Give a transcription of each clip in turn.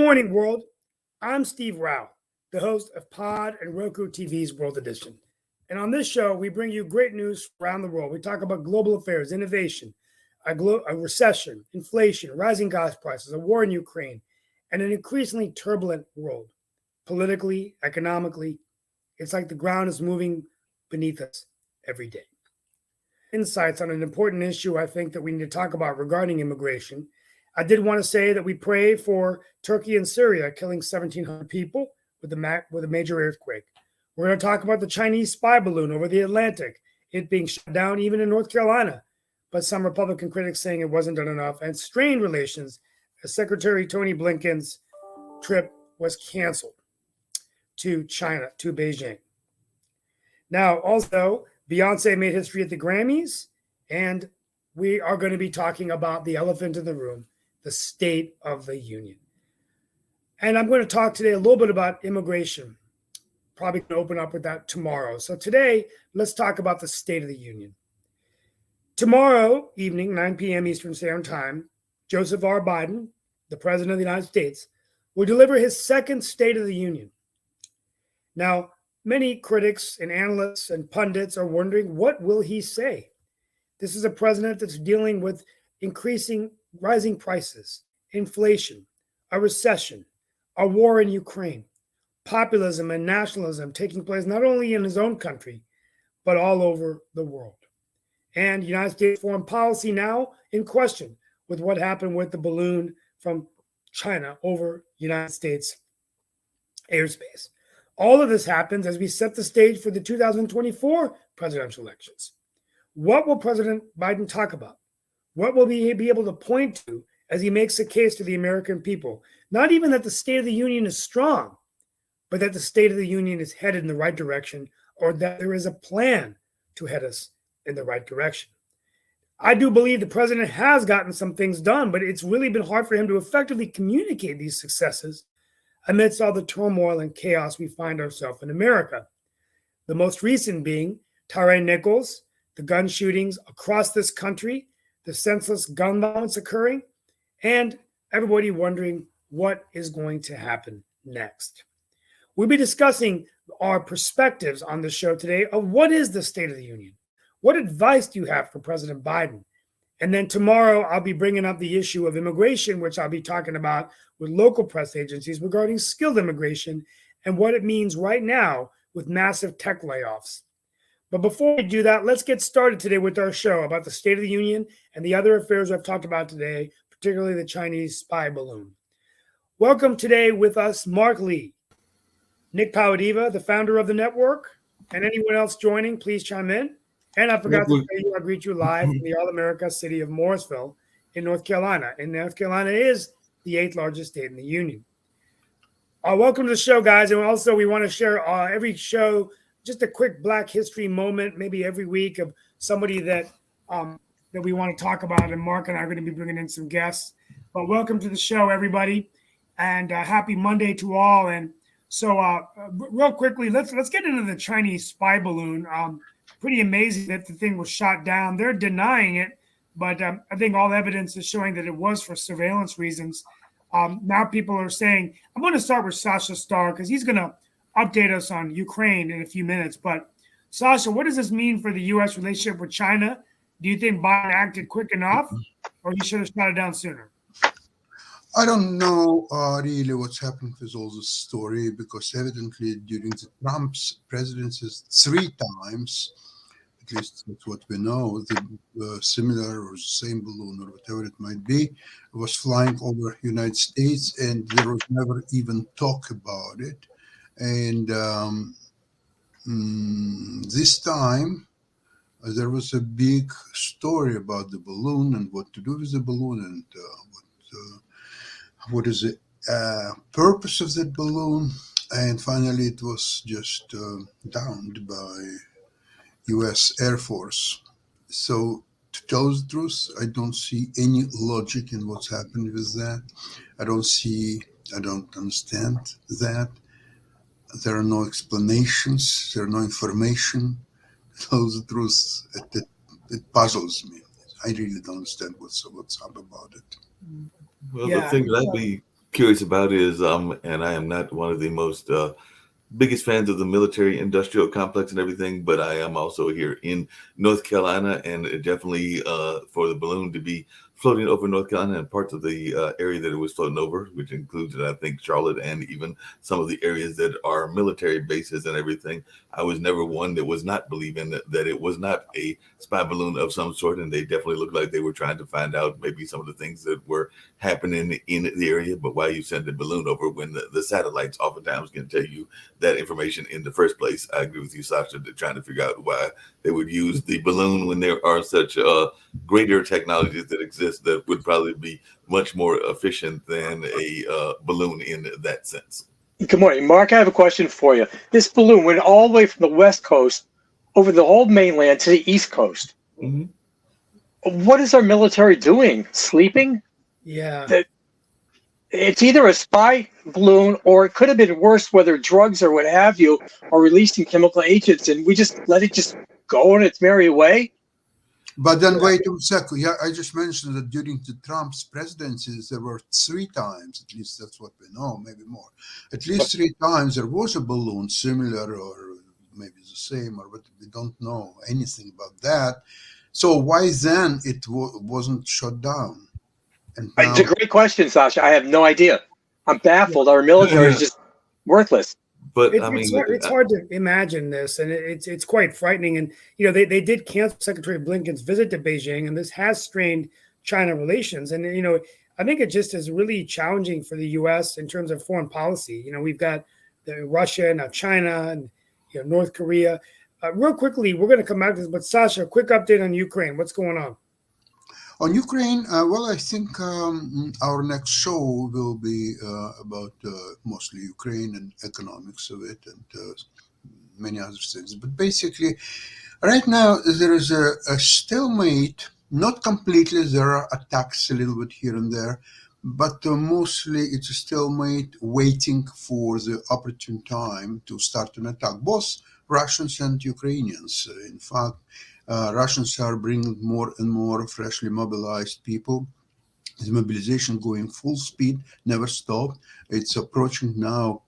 morning, world. I'm Steve Rao, the host of Pod and Roku TV's World Edition. And on this show, we bring you great news around the world. We talk about global affairs, innovation, a recession, inflation, rising gas prices, a war in Ukraine, and an increasingly turbulent world. Politically, economically, it's like the ground is moving beneath us every day. Insights on an important issue I think that we need to talk about regarding immigration. I did want to say that we pray for Turkey and Syria killing 1,700 people with a major earthquake. We're going to talk about the Chinese spy balloon over the Atlantic, it being shut down even in North Carolina, but some Republican critics saying it wasn't done enough, and strained relations as Secretary Tony Blinken's trip was canceled to China, to Beijing. Now, also, Beyonce made history at the Grammys, and we are going to be talking about the elephant in the room, the State of the Union. And I'm going to talk today a little bit about immigration. Probably going to open up with that tomorrow. So today, let's talk about the State of the Union. Tomorrow evening, 9 p.m. Eastern Standard Time, Joseph R. Biden, the President of the United States, will deliver his second State of the Union. Now, many critics and analysts and pundits are wondering, what will he say? This is a president that's dealing with rising prices, inflation, a recession, a war in Ukraine, populism and nationalism taking place not only in his own country, but all over the world. And United States foreign policy now in question with what happened with the balloon from China over United States airspace. All of this happens as we set the stage for the 2024 presidential elections. What will President Biden talk about? What will he be able to point to as he makes a case to the American people? Not even that the State of the Union is strong, but that the State of the Union is headed in the right direction, or that there is a plan to head us in the right direction. I do believe the president has gotten some things done, but it's really been hard for him to effectively communicate these successes amidst all the turmoil and chaos we find ourselves in America. The most recent being Tyre Nichols, the gun shootings across this country, the senseless gun violence occurring, and everybody wondering what is going to happen next. We'll be discussing our perspectives on the show today of what is the State of the Union? What advice do you have for President Biden? And then tomorrow, I'll be bringing up the issue of immigration, which I'll be talking about with local press agencies regarding skilled immigration and what it means right now with massive tech layoffs. But before we do that, let's get started today with our show about the State of the Union and the other affairs I've talked about today, particularly the Chinese spy balloon. Welcome today with us, Mark Lee, Nick Paladiva, the founder of the network, and anyone else joining, please chime in. And I forgot to say, I greet you live from the All-America city of Morrisville in North Carolina. And North Carolina is the 8th largest state in the union. Welcome to the show, guys. And also, we want to share every show just a quick Black History moment, maybe every week, of somebody that we want to talk about. And Mark and I are going to be bringing in some guests. But welcome to the show, everybody. And happy Monday to all. And so real quickly, let's get into the Chinese spy balloon. Pretty amazing that the thing was shot down. They're denying it, but I think all evidence is showing that it was for surveillance reasons. Now people are saying, I'm going to start with Sasha Starr because he's going to update us on Ukraine in a few minutes. But Sasha, what does this mean for the U.S. relationship with China? Do you think Biden acted quick enough, or he should have shut it down sooner? I don't know really what's happened with all this story, because evidently during the Trump's presidency 3 times, at least that's what we know, the similar or the same balloon or whatever it might be, was flying over United States, and there was never even talk about it. And this time, there was a big story about the balloon and what to do with the balloon and what is the purpose of that balloon. And finally, it was just downed by U.S. Air Force. So to tell the truth, I don't see any logic in what's happened with that. I don't understand that. There are no explanations. There are no information. To tell the truth, it puzzles me. I really don't understand what's up about it. Well, yeah, the thing that I'd be curious about is, and I am not one of the most biggest fans of the military industrial complex and everything, but I am also here in North Carolina, and it definitely for the balloon to be floating over North Carolina and parts of the area that it was floating over, which includes, I think, Charlotte and even some of the areas that are military bases and everything. I was never one that was not believing that it was not a spy balloon of some sort, and they definitely looked like they were trying to find out maybe some of the things that were happening in the area. But why you send a balloon over when the satellites oftentimes can tell you that information in the first place? I agree with you, Sasha, that trying to figure out why they would use the balloon when there are such greater technologies that exist that would probably be much more efficient than a balloon in that sense. Good morning, Mark. I have a question for you. This balloon went all the way from the West Coast over the whole mainland to the East Coast. Mm-hmm. What is our military doing? Sleeping? Yeah. It's either a spy balloon or it could have been worse, whether drugs or what have you are released in chemical agents, and we just let it just go on its merry way. But then wait a second. Yeah, I just mentioned that during the Trump's presidencies, there were 3 times, at least that's what we know, maybe more. At least 3 times there was a balloon similar or maybe the same, or what, we don't know anything about that. So why then it wasn't shut down? And now, It's a great question, Sasha. I have no idea. I'm baffled. Our military is just worthless. But it's hard to imagine this, and it's quite frightening. And they did cancel Secretary Blinken's visit to Beijing, and this has strained China relations. And I think it just is really challenging for the U.S. in terms of foreign policy. We've got Russia, now China, and North Korea. Real quickly, we're going to come back to this, but Sasha, a quick update on Ukraine. What's going on? On Ukraine, well, I think our next show will be about mostly Ukraine and economics of it and many other things. But basically, right now, there is a stalemate, not completely. There are attacks a little bit here and there, but mostly it's a stalemate waiting for the opportune time to start an attack, both Russians and Ukrainians. In fact, Russians are bringing more and more freshly mobilized people. The mobilization going full speed, never stopped. It's approaching now,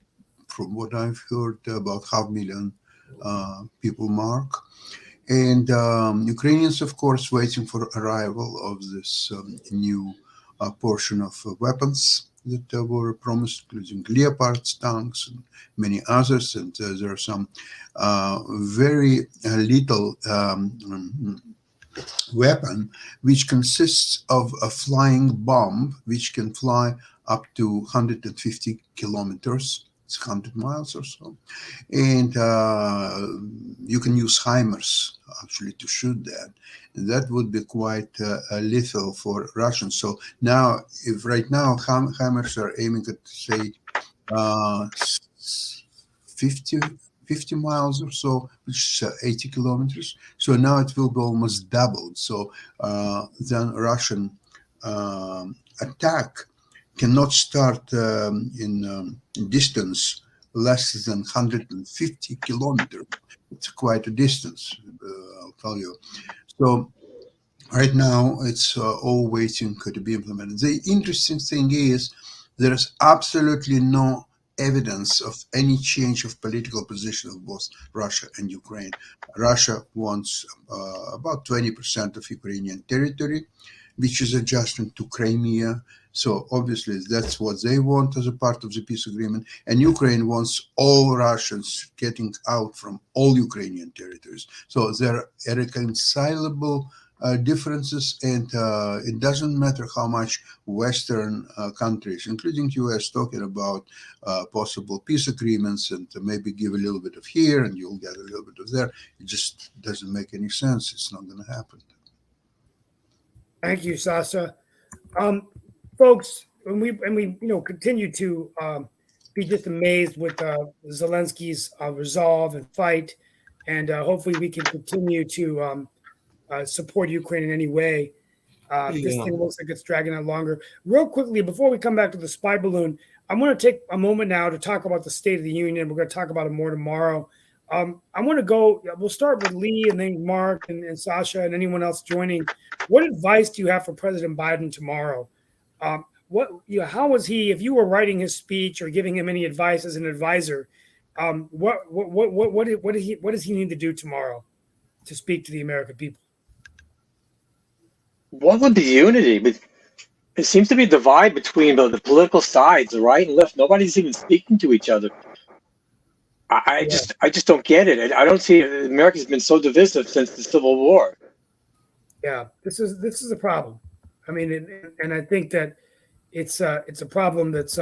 from what I've heard, about 500,000 people mark. And Ukrainians, of course, waiting for arrival of this new portion of weapons that were promised, including Leopards tanks and many others. And there are some very little weapon which consists of a flying bomb which can fly up to 150 kilometers. It's 100 miles or so. And you can use HIMARS actually to shoot that. And that would be quite lethal for Russians. So now, if right now HIMARS are aiming at, say, 50 miles or so, which is 80 kilometers. So now it will be almost doubled. So then Russian attack cannot start in distance less than 150 kilometers. It's quite a distance, I'll tell you. So right now, it's all waiting to be implemented. The interesting thing is there is absolutely no evidence of any change of political position of both Russia and Ukraine. Russia wants about 20% of Ukrainian territory, which is adjacent to Crimea. So obviously that's what they want as a part of the peace agreement. And Ukraine wants all Russians getting out from all Ukrainian territories. So there are irreconcilable differences, and it doesn't matter how much Western countries, including US, talking about possible peace agreements and maybe give a little bit of here and you'll get a little bit of there. It just doesn't make any sense. It's not going to happen. Thank you, Sasha. Folks, and we continue to be just amazed with Zelensky's resolve and fight, and hopefully we can continue to support Ukraine in any way. This thing looks like it's dragging out longer. Real quickly, before we come back to the spy balloon, I'm going to take a moment now to talk about the State of the Union. We're going to talk about it more tomorrow. I want to go. We'll start with Lee and then Mark and Sasha and anyone else joining. What advice do you have for President Biden tomorrow? how was he? If you were writing his speech or giving him any advice as an advisor, what does he need to do tomorrow to speak to the American people? What would be unity? But it seems to be a divide between the political sides, the right and left. Nobody's even speaking to each other. I just don't get it. I don't see it. America's been so divisive since the Civil War. Yeah, this is a problem. I mean, and I think that it's a problem that's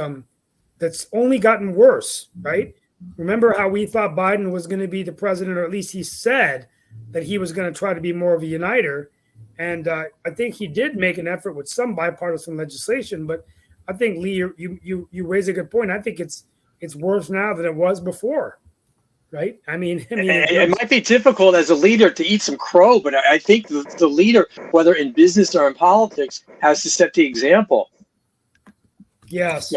only gotten worse, right? Remember how we thought Biden was going to be the president, or at least he said that he was going to try to be more of a uniter. And I think he did make an effort with some bipartisan legislation. But I think, Lee, you raise a good point. I think it's worse now than it was before, right? I mean, it might be difficult as a leader to eat some crow, but I think the leader, whether in business or in politics, has to set the example. Yes.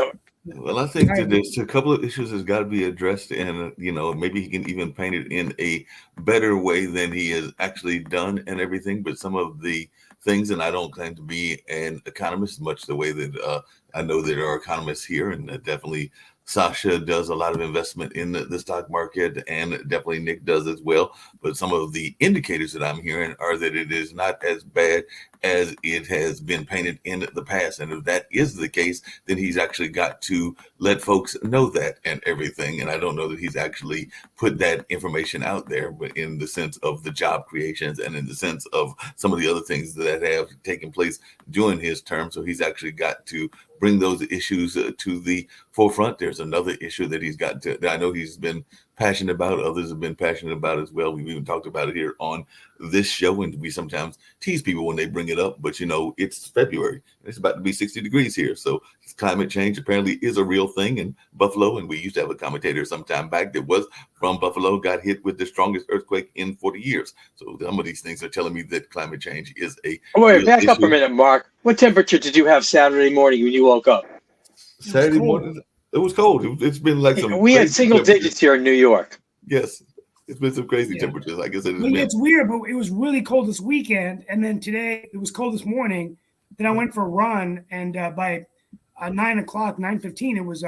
Well, I think that there's a couple of issues that's got to be addressed, and maybe he can even paint it in a better way than he has actually done and everything. But some of the things, and I don't claim to be an economist, much the way that I know there are economists here, and definitely Sasha does a lot of investment in the stock market, and definitely Nick does as well. But some of the indicators that I'm hearing are that it is not as bad as it has been painted in the past. And if that is the case, then he's actually got to let folks know that and everything. And I don't know that he's actually put that information out there, but in the sense of the job creations and in the sense of some of the other things that have taken place during his term. So he's actually got to bring those issues to the forefront. There's another issue that he's got that I know he's been passionate about. Others have been passionate about as well. We've even talked about it here on this show, and we sometimes tease people when they bring it up. But it's February. It's about to be 60 degrees here, so climate change apparently is a real thing in Buffalo. And we used to have a commentator some time back that was from Buffalo, got hit with the strongest earthquake in 40 years. So some of these things are telling me that climate change is a wait. Back up a minute, Mark. What temperature did you have Saturday morning when you woke up? Saturday morning. It was cold. It's been like some. We had single digits here in New York. Yes, it's been some crazy temperatures. Like I said, it's weird, but it was really cold this weekend, and then today it was cold this morning. Then I went for a run, and by 9:15, it was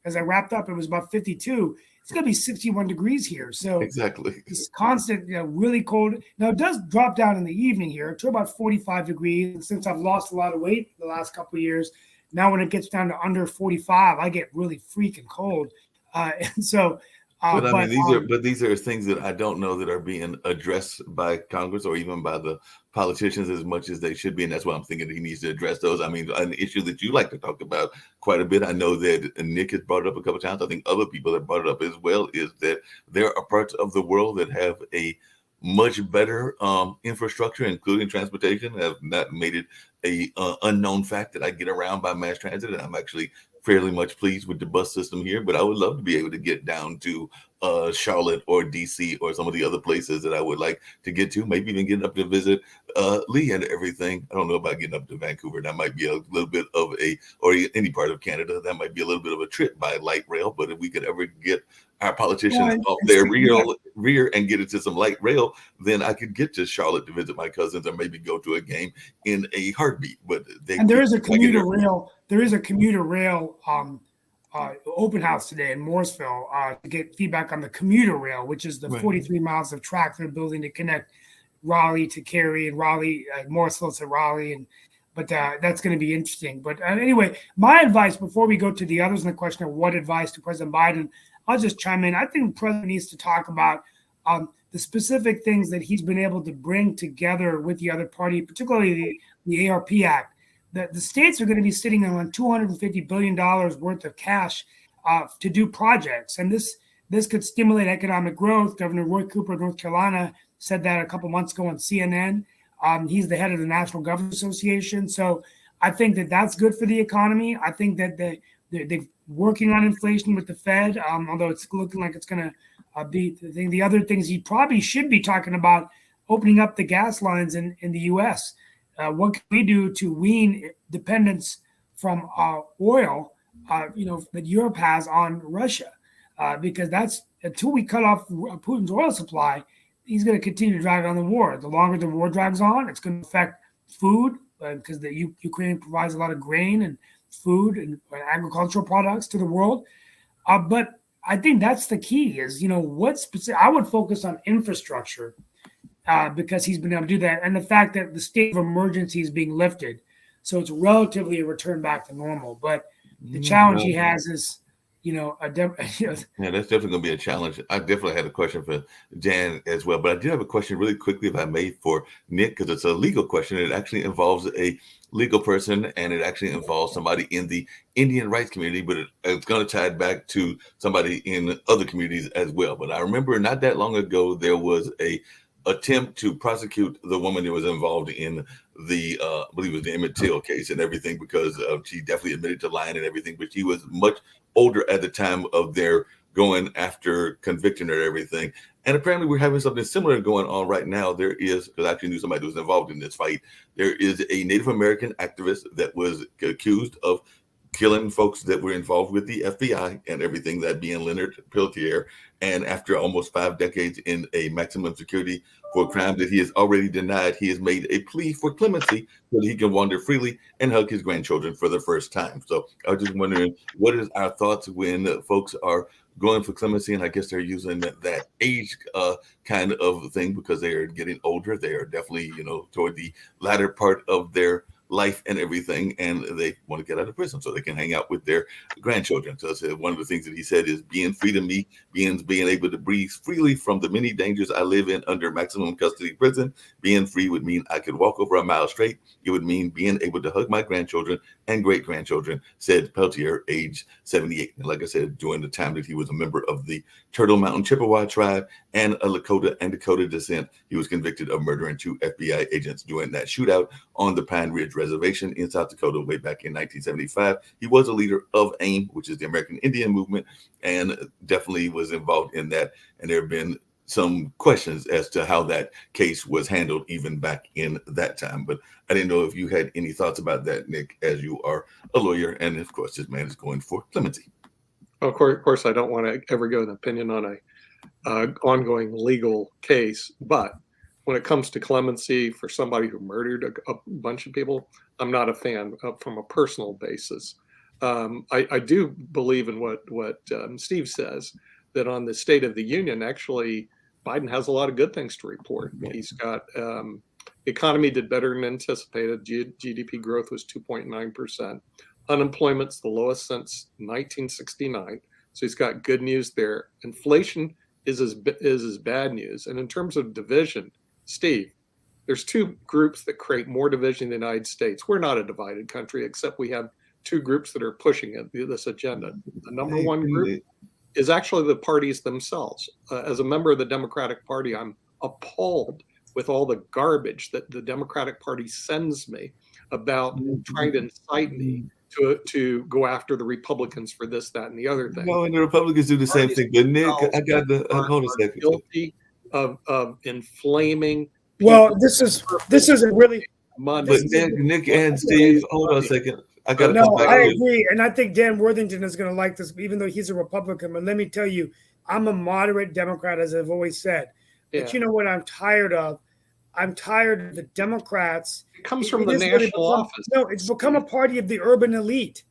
as I wrapped up, it was about 52. It's gonna be 61 degrees here. So exactly, it's constant, really cold. Now it does drop down in the evening here to about 45 degrees. And since I've lost a lot of weight the last couple of years, now when it gets down to under 45, I get really freaking cold. And so, these are things that I don't know that are being addressed by Congress or even by the politicians as much as they should be. And that's why I'm thinking that he needs to address those. I mean, an issue that you like to talk about quite a bit. I know that Nick has brought it up a couple of times. I think other people have brought it up as well, is that there are parts of the world that have a much better infrastructure, including transportation. Have not made it a unknown fact that I get around by mass transit, and I'm actually fairly much pleased with the bus system here. But I would love to be able to get down to Charlotte or DC or some of the other places that I would like to get to. Maybe even getting up to visit Lee and everything. I don't know about getting up to Vancouver. That might be a little bit of or any part of Canada. That might be a little bit of a trip by light rail. But if we could ever get our politicians off their rear and get into some light rail, then I could get to Charlotte to visit my cousins or maybe go to a game in a heartbeat. But there is a commuter rail. There is a commuter rail open house today in Morrisville to get feedback on the commuter rail, which is the 43 miles of track they're building to connect Raleigh to Cary and Raleigh, Morrisville to Raleigh. But that's going to be interesting. But anyway, my advice before we go to the others in the question of what advice to President Biden, I'll just chime in. I think the president needs to talk about the specific things that he's been able to bring together with the other party, particularly the ARP Act. The states are going to be sitting on $250 billion worth of cash to do projects. And this could stimulate economic growth. Governor Roy Cooper of North Carolina said that a couple months ago on CNN. He's the head of the National Governors Association. So I think that that's good for the economy. I think that they're working on inflation with the Fed, although it's looking like it's going to be the thing. The other things he probably should be talking about, opening up the gas lines in the U.S., what can we do to wean dependence from oil, that Europe has on Russia? Because that's until we cut off Putin's oil supply, he's going to continue to drag on the war. The longer the war drags on, it's going to affect food because the Ukraine provides a lot of grain food and agricultural products to the world. But I think that's the key is, I would focus on infrastructure because he's been able to do that. And the fact that the state of emergency is being lifted. So it's relatively a return back to normal. But the challenge he has is, Yeah, that's definitely going to be a challenge. I definitely had a question for Dan as well, but I do have a question really quickly, if I may, for Nick, because it's a legal question. It actually involves a legal person, and it actually involves somebody in the Indian rights community, but it's going to tie it back to somebody in other communities as well. But I remember not that long ago, there was a attempt to prosecute the woman who was involved in the I believe it was the Emmett Till case and everything, because she definitely admitted to lying and everything, but she was much older at the time of their going after convicting her and everything. And apparently we're having something similar going on right now. There is, because I actually knew somebody who was involved in this fight, there is a Native American activist that was accused of killing folks that were involved with the FBI and everything, that being Leonard Peltier. And after almost 5 decades in a maximum security for a crime that he has already denied, he has made a plea for clemency so that he can wander freely and hug his grandchildren for the first time. So I was just wondering, what is our thoughts when folks are going for clemency? And I guess they're using that age kind of thing because they are getting older. They are definitely, toward the latter part of their life and everything, and they want to get out of prison so they can hang out with their grandchildren. So I said one of the things that he said is, being free to me means being able to breathe freely from the many dangers I live in under maximum custody prison. Being free would mean I could walk over a mile straight. It would mean being able to hug my grandchildren and great grandchildren, said Peltier, age 78. And like I said, during the time that he was a member of the Turtle Mountain Chippewa tribe and a Lakota and Dakota descent, he was convicted of murdering 2 FBI agents during that shootout on the Pine Ridge Reservation in South Dakota way back in 1975. He was a leader of AIM, which is the American Indian Movement, and definitely was involved in that. And there have been some questions as to how that case was handled even back in that time. But I didn't know if you had any thoughts about that, Nick, as you are a lawyer. And of course, this man is going for clemency. Of course, I don't want to ever give an opinion on a ongoing legal case, but when it comes to clemency for somebody who murdered a bunch of people, I'm not a fan from a personal basis. I do believe in what Steve says, that on the State of the Union, actually, Biden has a lot of good things to report. He's got economy did better than anticipated. GDP growth was 2.9%. Unemployment's the lowest since 1969. So he's got good news there. Inflation is his bad news. And in terms of division, Steve, there's 2 groups that create more division in the United States. We're not a divided country, except we have 2 groups that are pushing this agenda. The number one group is actually the parties themselves. As a member of the Democratic Party, I'm appalled with all the garbage that the Democratic Party sends me about trying to incite me to go after the Republicans for this, that, and the other thing. No, and the Republicans do the same thing. But Nick, I got the hold a second. Guilty of inflaming. Well, this is a really. But Nick and Steve, hold on a second. I got no, I agree, and I think Dan Worthington is going to like this, even though he's a Republican. But let me tell you, I'm a moderate Democrat, as I've always said. Yeah. But you know what I'm tired of? I'm tired of the Democrats. It comes from the national office. No, it's become a party of the urban elite,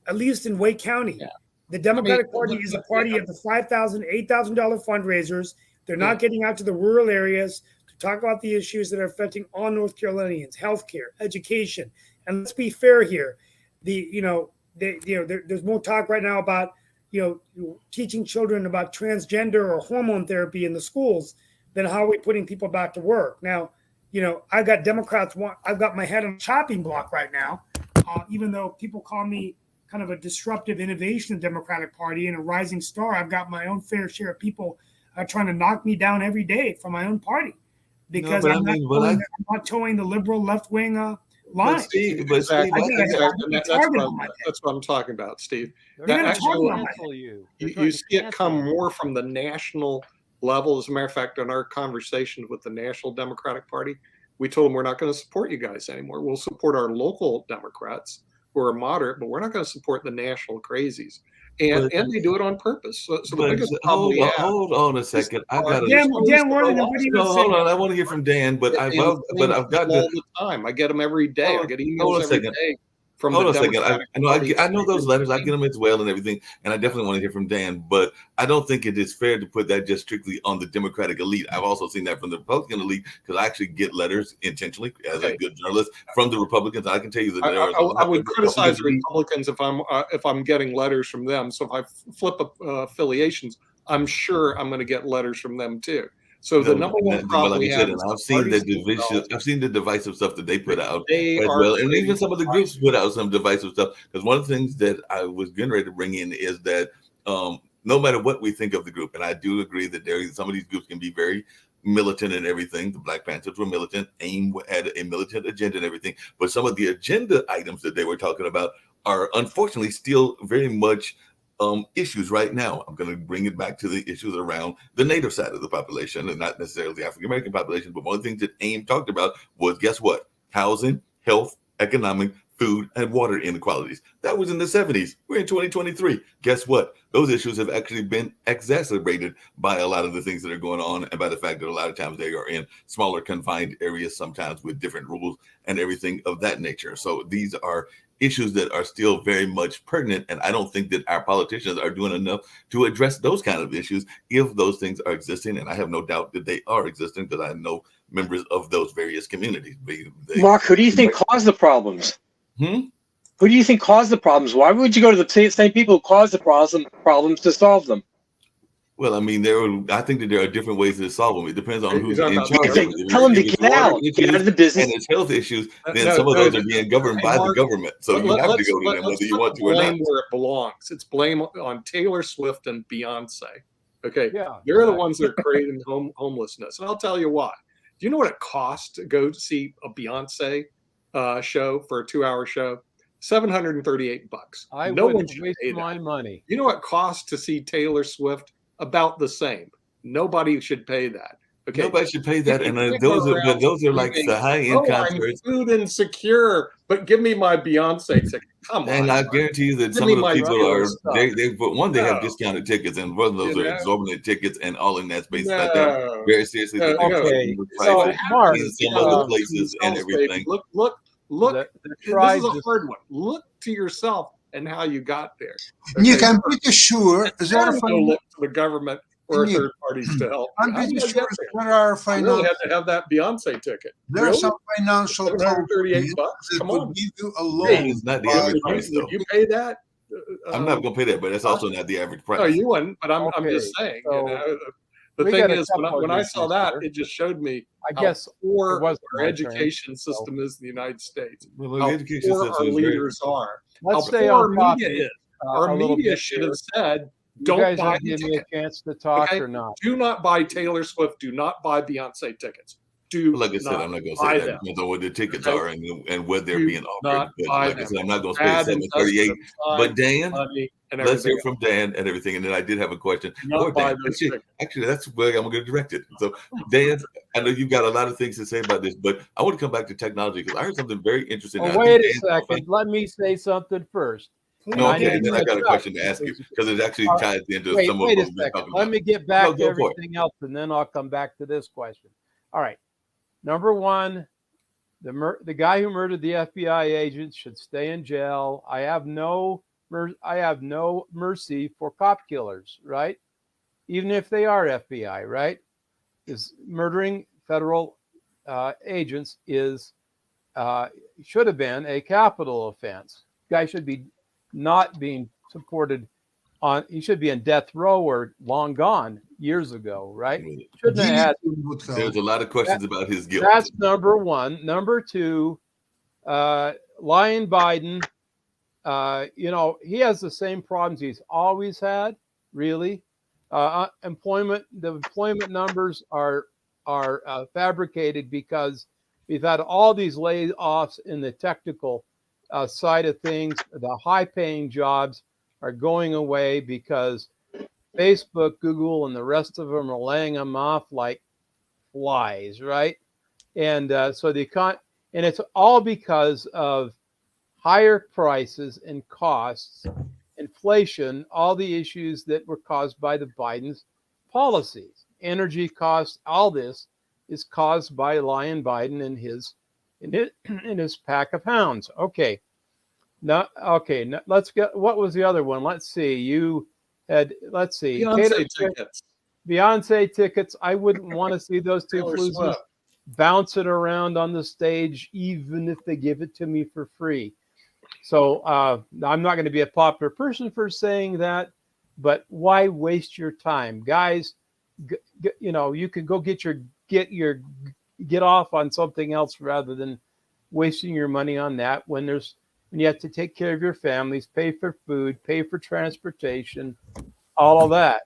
at least in Wake County. Yeah. The Democratic Party is a party of the $5,000, $8,000 fundraisers. They're not getting out to the rural areas to talk about the issues that are affecting all North Carolinians: healthcare, education. And let's be fair here. There's more talk right now about teaching children about transgender or hormone therapy in the schools than how are we putting people back to work. Now, I've got Democrats. I've got my head on the chopping block right now, even though people call me kind of a disruptive innovation of the Democratic Party and a rising star. I've got my own fair share of people trying to knock me down every day from my own party because I'm not towing the liberal left wing line. But Steve, that's what I'm talking about, Steve. You see it come more from the national level. As a matter of fact, in our conversation with the National Democratic Party, we told them we're not going to support you guys anymore. We'll support our local Democrats who are moderate, but we're not going to support the national crazies. And they do it on purpose. So the biggest problem hold on a second. I got hold on. I want to hear from Dan, but I've got all the time. I get them every day. I get emails every day from Hold the on a second. Democratic I know Party. I know those letters. I get them as well and everything, and I definitely want to hear from Dan. But I don't think it is fair to put that just strictly on the Democratic elite. I've also seen that from the Republican elite because I actually get letters intentionally as a good journalist from the Republicans. I can tell you that there is a lot I would of criticize Republicans Republicans if I'm getting letters from them. So if I flip affiliations, I'm sure I'm going to get letters from them too. So the number one problem like we you have said, is and I've seen the parties themselves. I've seen the divisive stuff that they put out They as are well, and creating even some of the groups put out some divisive stuff. Because one of the things that I was getting ready to bring in is that no matter what we think of the group, and I do agree that some of these groups can be very militant and everything. The Black Panthers were militant. AIM had a militant agenda and everything. But some of the agenda items that they were talking about are unfortunately still very much issues right now. I'm going to bring it back to the issues around the Native side of the population and not necessarily the African American population. But one of the things that AIM talked about was, guess what? Housing, health, economic, food, and water inequalities. That was in the 70s. We're in 2023. Guess what? Those issues have actually been exacerbated by a lot of the things that are going on and by the fact that a lot of times they are in smaller confined areas, sometimes with different rules and everything of that nature. So these are issues that are still very much pertinent. And I don't think that our politicians are doing enough to address those kind of issues if those things are existing. And I have no doubt that they are existing because I know members of those various communities. Mark, who do you think caused the problems? Hmm? Who do you think caused the problems? Why would you go to the same people who caused the problems to solve them? Well, I mean, I think that there are different ways to solve them. It depends on who's in charge. Tell them to get out of the business. And it's health issues, then some of those are being governed by the government. So you have to go to them whether you want to or not. Blame where it belongs. It's blame on Taylor Swift and Beyonce. Okay, Yeah, they're the ones that are creating homelessness. And I'll tell you why. Do you know what it costs to go to see a Beyonce show for a 2-hour show? $738. I No one wouldn't should waste pay that. my money. You know what it costs to see Taylor Swift? About the same. Nobody should pay that. Okay. Nobody should pay that, and those are like the high end concerts. I'm food insecure, but give me my Beyonce ticket. Come on. And I guarantee you that some of the people are they have discounted tickets, and one of those are exorbitant tickets, and all in that space like that. Very seriously, Okay, so Mark, in some of the places and everything. Look. the This is a hard one. Look to yourself and how you got there. You can pretty sure there are look to the government or third parties to help. I'm How did pretty I sure get there? there are I really financial. had to have that Beyonce ticket. There are Really? some financial companies $738. that Come would on. give you a Hey, loan. it's not the average price, though. Would you pay that? I'm not going to pay that, but that's also not the average price. No, you wouldn't. But I'm Okay, just saying. so The we thing got a is, couple when I of saw issues that, here. it just showed me I how guess poor it wasn't our my turn, education so- system is in the United States. Well, the How education poor system our is very- leaders are. let's How stay poor on our topic. media is. A Our little media bit should here. have said, You don't guys buy are the giving me ticket. a chance to talk Okay? or not? Do not buy Taylor Swift. Do not buy Beyonce tickets. Do Like I said, not I'm not going to buy say that. them. Depends on what the tickets Okay. are and what they're Do being offered. not But buy like I them. said, I'm not going to spend Bad $738. investment of But time, Dan, money, and let's everything hear from Dan and everything. And then I did have a question. Do not for buy Dan. those tickets. Actually, that's where I'm going to direct it. So, Dan, I know you've got a lot of things to say about this, but I want to come back to technology because I heard something very interesting. Oh, I wait think a Dan's second. Let me say something first. No, I okay, need then I to got a catch question to up. ask you because it actually All right. ties into Wait, some of wait what a we've been second. talking Let about. me get back No, to go for it. everything else, and then I'll come back to this question. All right. Number one, the guy who murdered the FBI agent should stay in jail. I have no mercy for cop killers, right? Even if they are FBI, right? Is murdering federal agents should have been a capital offense. Guy should be not being supported on. He should be in death row or long gone years ago, right? Shouldn't have had. There's a lot of questions about his guilt. That's number one. Number two, Lion Biden. He has the same problems he's always had. Really, the employment numbers are fabricated because we've had all these layoffs in the technical side of things. The high-paying jobs are going away because Facebook, Google, and the rest of them are laying them off like flies, right? And so and it's all because of higher prices and costs, inflation, all the issues that were caused by the Biden's policies, energy costs. All this is caused by Lion Biden and his pack of hounds. Okay, No, okay. No, let's get. What was the other one? Let's see. You had. Let's see. Beyonce Taylor Swift- tickets. Beyonce tickets. I wouldn't want to see those two Taylor floozies Swift. bouncing around on the stage, even if they give it to me for free. So I'm not going to be a popular person for saying that, but why waste your time, guys? You can go get off on something else rather than wasting your money on that when you have to take care of your families, pay for food, pay for transportation, all of that.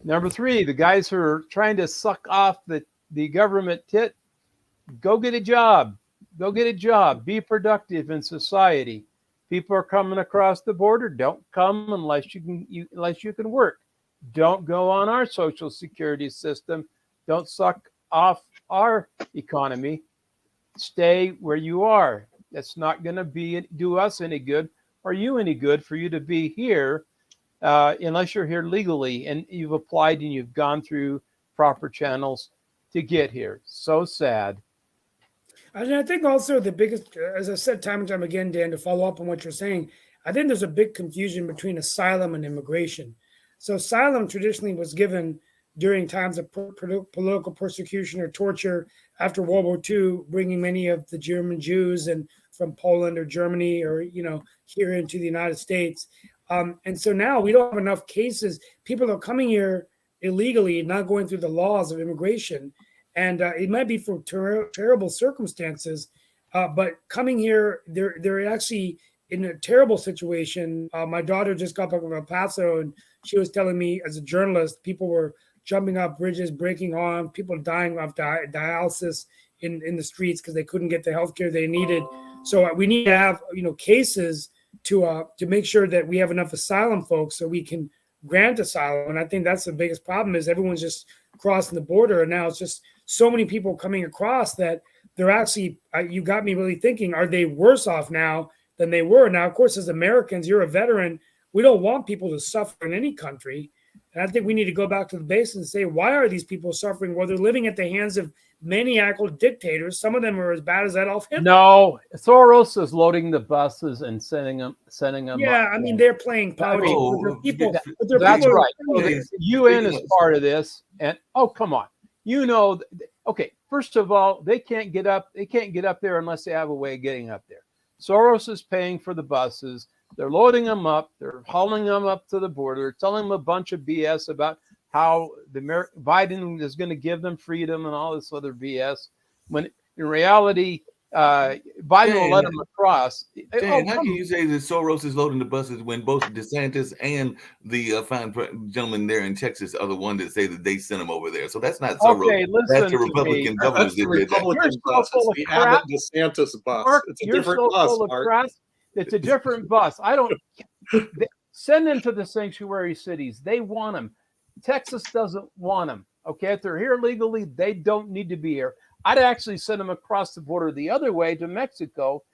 Number 3, the guys who are trying to suck off the government tit, go get a job. Go get a job. Be productive in society. People are coming across the border. Don't come unless you can work. Don't go on our social security system. Don't suck off our economy. Stay where you are. That's not going to do us any good or you any good for you to be here unless you're here legally and you've applied and you've gone through proper channels to get here. So sad. And I think also the biggest, as I said time and time again, Dan, to follow up on what you're saying, I think there's a big confusion between asylum and immigration. So asylum traditionally was given during times of political persecution or torture after World War II, bringing many of the German Jews and from Poland or Germany or here into the United States. And so now we don't have enough cases. People are coming here illegally, not going through the laws of immigration. And it might be for terrible circumstances, but coming here, they're actually in a terrible situation. My daughter just got back from El Paso, and she was telling me, as a journalist, people were jumping off bridges, breaking arms, people dying of dialysis in the streets because they couldn't get the health care they needed. So we need to have cases to make sure that we have enough asylum folks so we can grant asylum. And I think that's the biggest problem is everyone's just crossing the border, and now it's just so many people coming across that they're actually, you got me really thinking, are they worse off now than they were? Now, of course, as Americans, you're a veteran. We don't want people to suffer in any country. And I think we need to go back to the base and say, why are these people suffering? Well, they're living at the hands of maniacal dictators. Some of them are as bad as Adolf Hitler. No, Soros is loading the buses and sending them. Yeah, up. I mean, they're playing politics. That's right. So the UN is part of this. And come on. Okay, first of all, they can't get up there unless they have a way of getting up there. Soros is paying for the buses. They're loading them up. They're hauling them up to the border, telling them a bunch of BS about how Biden is going to give them freedom and all this other BS. When in reality, Biden will let them across. Dan, how can you say that Soros is loading the buses when both DeSantis and the fine gentleman there in Texas are the one that say that they sent him over there? So that's not Soros. Okay, listen that's the Republican governors That's the that did that. Republican You're bus. so full It's of the crap. Abbott DeSantis bus. Mark, It's a you're different so bus, full of Mark. crap. It's a different bus. Send them to the sanctuary cities. They want them. Texas doesn't want them. Okay, if they're here legally, they don't need to be here. I'd actually send them across the border the other way to Mexico,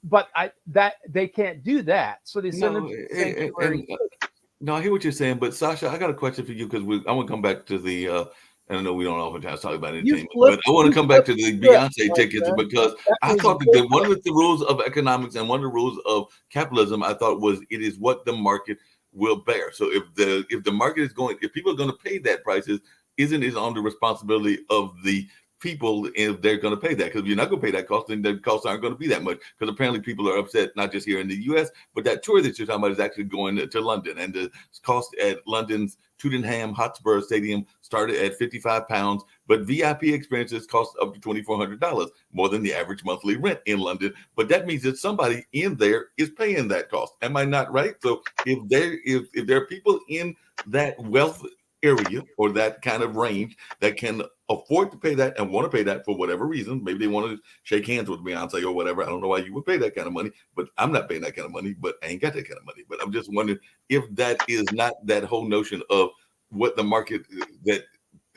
but they can't do that. So they send them to the sanctuary. No, I hear what you're saying, but Sasha, I got a question for you because I want to come back to the. And I know we don't oftentimes talk about entertainment, but I want to come back to the Beyonce tickets because I thought that one of the rules of economics and one of the rules of capitalism, I thought was it is what the market will bear. So if the market is going, if people are going to pay that prices, isn't it on the responsibility of the people if they're going to pay that? Because if you're not going to pay that cost, then the costs aren't going to be that much. Because apparently people are upset, not just here in the U.S., but that tour that you're talking about is actually going to London, and the cost at London's Tottenham Hotspur Stadium started at £55, but VIP experiences cost up to $2,400, more than the average monthly rent in London. But that means that somebody in there is paying that cost. Am I not right? So if there are people in that wealth area or that kind of range that can afford to pay that and want to pay that for whatever reason, maybe they want to shake hands with Beyonce or whatever. I don't know why you would pay that kind of money, but I'm not paying that kind of money, but I ain't got that kind of money. But I'm just wondering if that is not that whole notion of what the market, that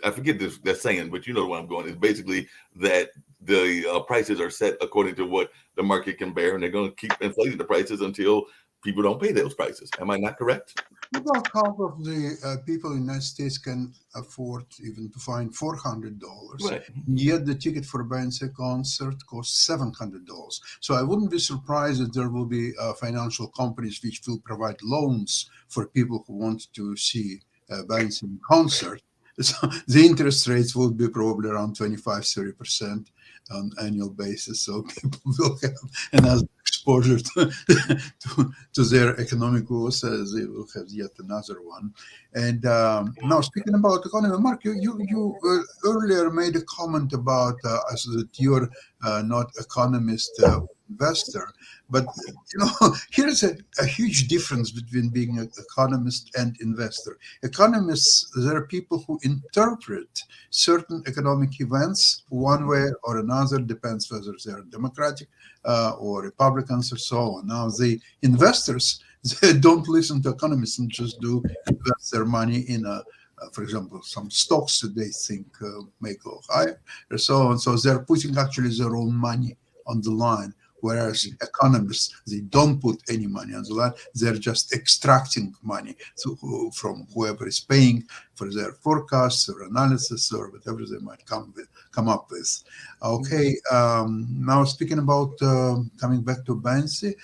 I forget this that saying, but you know where I'm going, is basically that the prices are set according to what the market can bear, and they're going to keep inflating the prices until people don't pay those prices. Am I not correct? About half of the people in the United States can afford even to find $400. Right. Yet the ticket for a Beyonce concert costs $700. So I wouldn't be surprised if there will be financial companies which will provide loans for people who want to see a Beyonce concert. So the interest rates will be probably around 25-30% on annual basis. So people will have another exposure to their economic loss, as they will have yet another one. And now, speaking about economy, Mark, you earlier made a comment about that you're not economist, investor. But here's a huge difference between being an economist and investor. Economists, there are people who interpret certain economic events one way or another, depends whether they're Democratic or Republicans or so on. Now, the investors, they don't listen to economists and just do invest their money in for example, some stocks that they think may go higher or so on. So they're putting actually their own money on the line. Whereas economists, they don't put any money on the line. They're just extracting money from whoever is paying for their forecasts or analysis or whatever they might come up with. Okay, now speaking about coming back to Beyonce,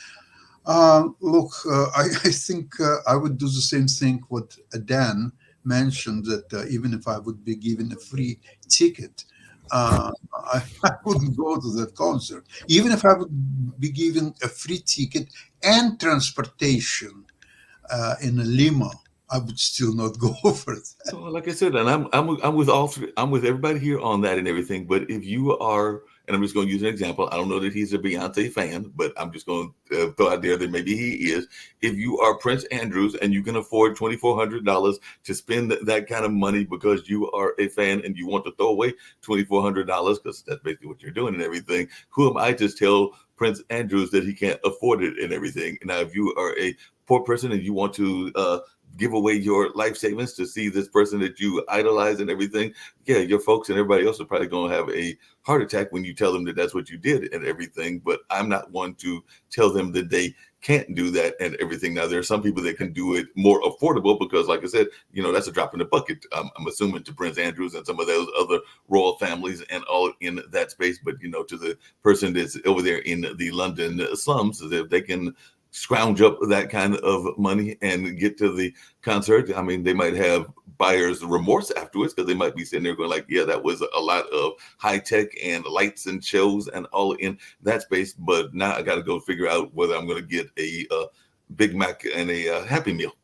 look, I think I would do the same thing what Dan mentioned, that even if I would be given a free ticket, I wouldn't go to that concert. Even if I would be given a free ticket and transportation in a limo, I would still not go for that. So, like I said, and I'm with all three. I'm with everybody here on that and everything. But if you are, and I'm just going to use an example. I don't know that he's a Beyonce fan, but I'm just going to throw out there that maybe he is. If you are Prince Andrews and you can afford $2,400 to spend that kind of money because you are a fan and you want to throw away $2,400 because that's basically what you're doing and everything, who am I to tell Prince Andrews that he can't afford it and everything? Now, if you are a poor person and you want to give away your life savings to see this person that you idolize and everything, yeah, your folks and everybody else are probably going to have a heart attack when you tell them that that's what you did and everything. But I'm not one to tell them that they can't do that and everything. Now, there are some people that can do it more affordable because, like I said, that's a drop in the bucket. I'm assuming to Prince Andrews and some of those other royal families and all in that space. But, to the person that's over there in the London slums, if they can scrounge up that kind of money and get to the concert, I mean, they might have buyer's remorse afterwards because they might be sitting there going like, yeah, that was a lot of high tech and lights and shows and all in that space. But now I got to go figure out whether I'm going to get a Big Mac and a Happy Meal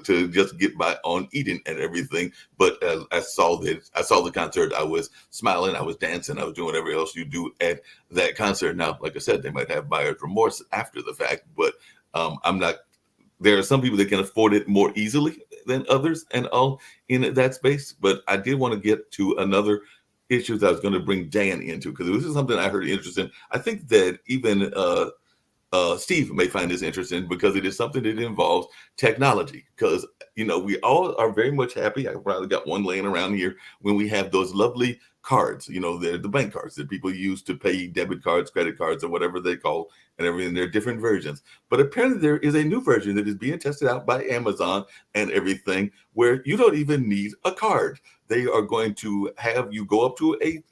to just get by on eating and everything. But I saw the concert. I was smiling, I was dancing, I was doing whatever else you do at that concert. Now, like I said, they might have buyer's remorse after the fact, but I'm not. There are some people that can afford it more easily than others and all in that space. But I did want to get to another issue that I was going to bring Dan into, because this is something I heard interesting. I think that even Steve may find this interesting because it is something that involves technology. Because, we all are very much happy. I probably got one laying around here when we have those lovely cards, they're the bank cards that people use to pay, debit cards, credit cards, or whatever they call, and everything. There are different versions. But apparently there is a new version that is being tested out by Amazon and everything, where you don't even need a card. They are going to have you go up to a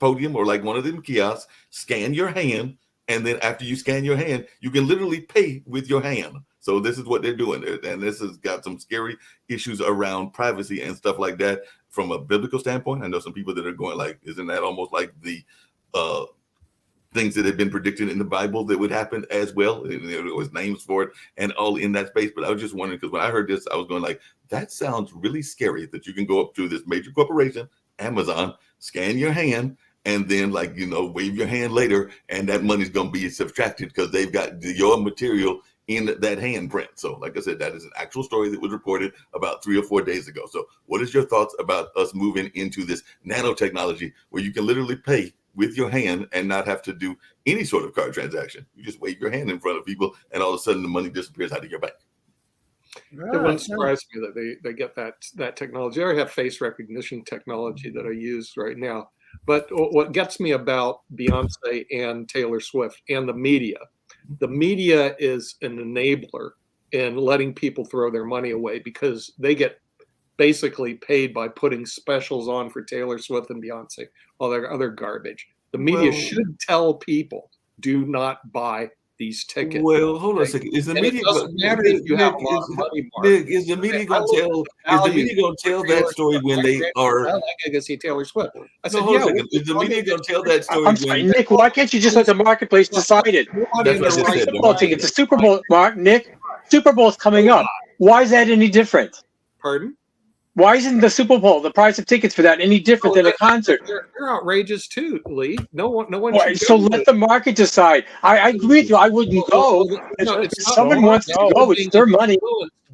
podium or like one of them kiosks, scan your hand, and then after you scan your hand, you can literally pay with your hand. So this is what they're doing. And this has got some scary issues around privacy and stuff like that from a biblical standpoint. I know some people that are going like, isn't that almost like the things that have been predicted in the Bible that would happen as well? There was names for it and all in that space. But I was just wondering, because when I heard this, I was going like, that sounds really scary that you can go up to this major corporation, Amazon, scan your hand, and then wave your hand later, and that money's going to be subtracted because they've got your material in that handprint. So like I said, that is an actual story that was reported about 3 or 4 days ago. So what is your thoughts about us moving into this nanotechnology where you can literally pay with your hand and not have to do any sort of card transaction? You just wave your hand in front of people and all of a sudden the money disappears out of your bank. It wouldn't surprise me that they get that technology. I already have face recognition technology that I use right now. But what gets me about Beyonce and Taylor Swift and the media The media is an enabler in letting people throw their money away because they get basically paid by putting specials on for Taylor Swift and Beyonce, all their other garbage. The media Well- should tell people, do not buy these tickets. Well, hold on a second. Is the And media it doesn't matter if you have a lot of money, Mark. Nick, is the media gonna tell? Is the media gonna tell that story when they are? I like to go see Taylor Swift. I said, No, hold on yeah. a second. Is the media gonna tell that story I'm sorry, when? Nick. Why can't you just let the marketplace decide it? You're not That's in what I the just right said, Super Bowl Mark. ticket. The Super Bowl, Mark, Nick. Super Bowl's coming up. Why is that any different? Pardon? Why isn't the Super Bowl, the price of tickets for that, any different than a concert? They're outrageous too, Lee. No one Why, should so go let to the market decide. I agree with you. I wouldn't go. No, If it's not- someone wants to go, it's their money.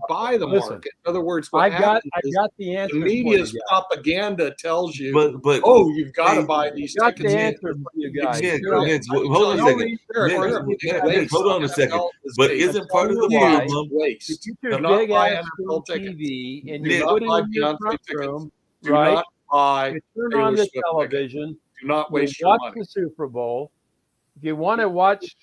By the Listen, market. In other words, what I got happens the answer. is the media's propaganda tells you, But oh, you've got to Hey, buy these got tickets. the answer for you guys. Nick, You're Nick, right. hold on a No second. research. Nick, You're Nick, waste. hold on a second. NFL is But a isn't part of the huge problem? waste. Get Do your not big buy ass NFL tickets. TV and Do you not put it buy in your Beyonce front tickets. room, Do right? not buy. You turn Taylor on the Swift television. Do not You waste your watch money. the Super Bowl. If you want to watch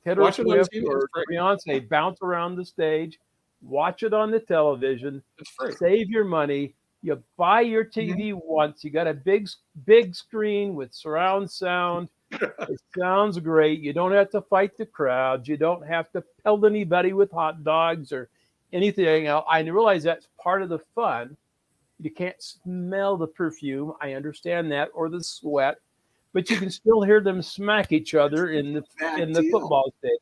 Taylor Watch it on Swift TV, or it's free. Beyonce bounce around the stage, watch it on the television. It's free. Save your money. You buy your TV once. You got a big screen with surround sound. It sounds great. You don't have to fight the crowds. You don't have to pelt anybody with hot dogs or anything else. I realize that's part of the fun. You can't smell the perfume. I understand that, or the sweat, but you can still hear them smack each other in the deal. football stadium.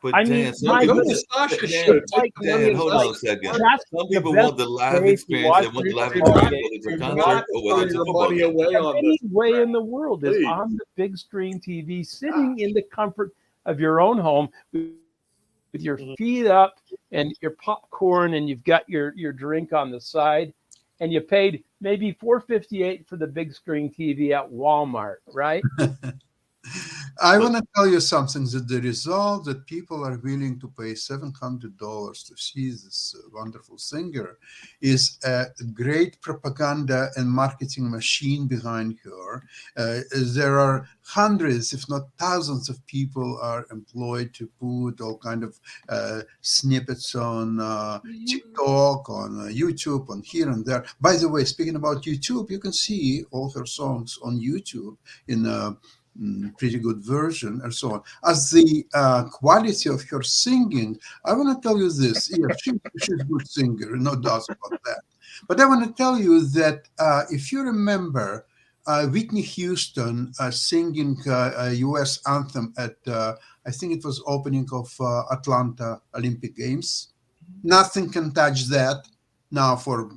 But I Dan, mean, some my people, Go to goodness. Sasha's Dan, show. It's like Take the money Dan, and hold buy on a it. second. That's Some the people best want the live way to experience. watch They want the your live football experience, game. whether it's a Do concert not or whether throw it's a your football money game. away on Any this. way in the world is Please. on the big screen TV, sitting in the comfort of your own home with your feet up and your popcorn, and you've got your drink on the side, and you paid maybe $4.58 for the big screen TV at Walmart, right? I want to tell you something that the result that people are willing to pay $700 to see this wonderful singer is a great propaganda and marketing machine behind her. There are hundreds, if not thousands, of people are employed to put all kind of snippets on TikTok, on YouTube, on here and there. By the way, speaking about YouTube, you can see all her songs on YouTube in pretty good version and so on. As the quality of her singing, I want to tell you this. Yeah, she's a good singer, no doubt about that. But I want to tell you that if you remember Whitney Houston singing a U.S. anthem at, I think it was opening of Atlanta Olympic Games. Nothing can touch that now for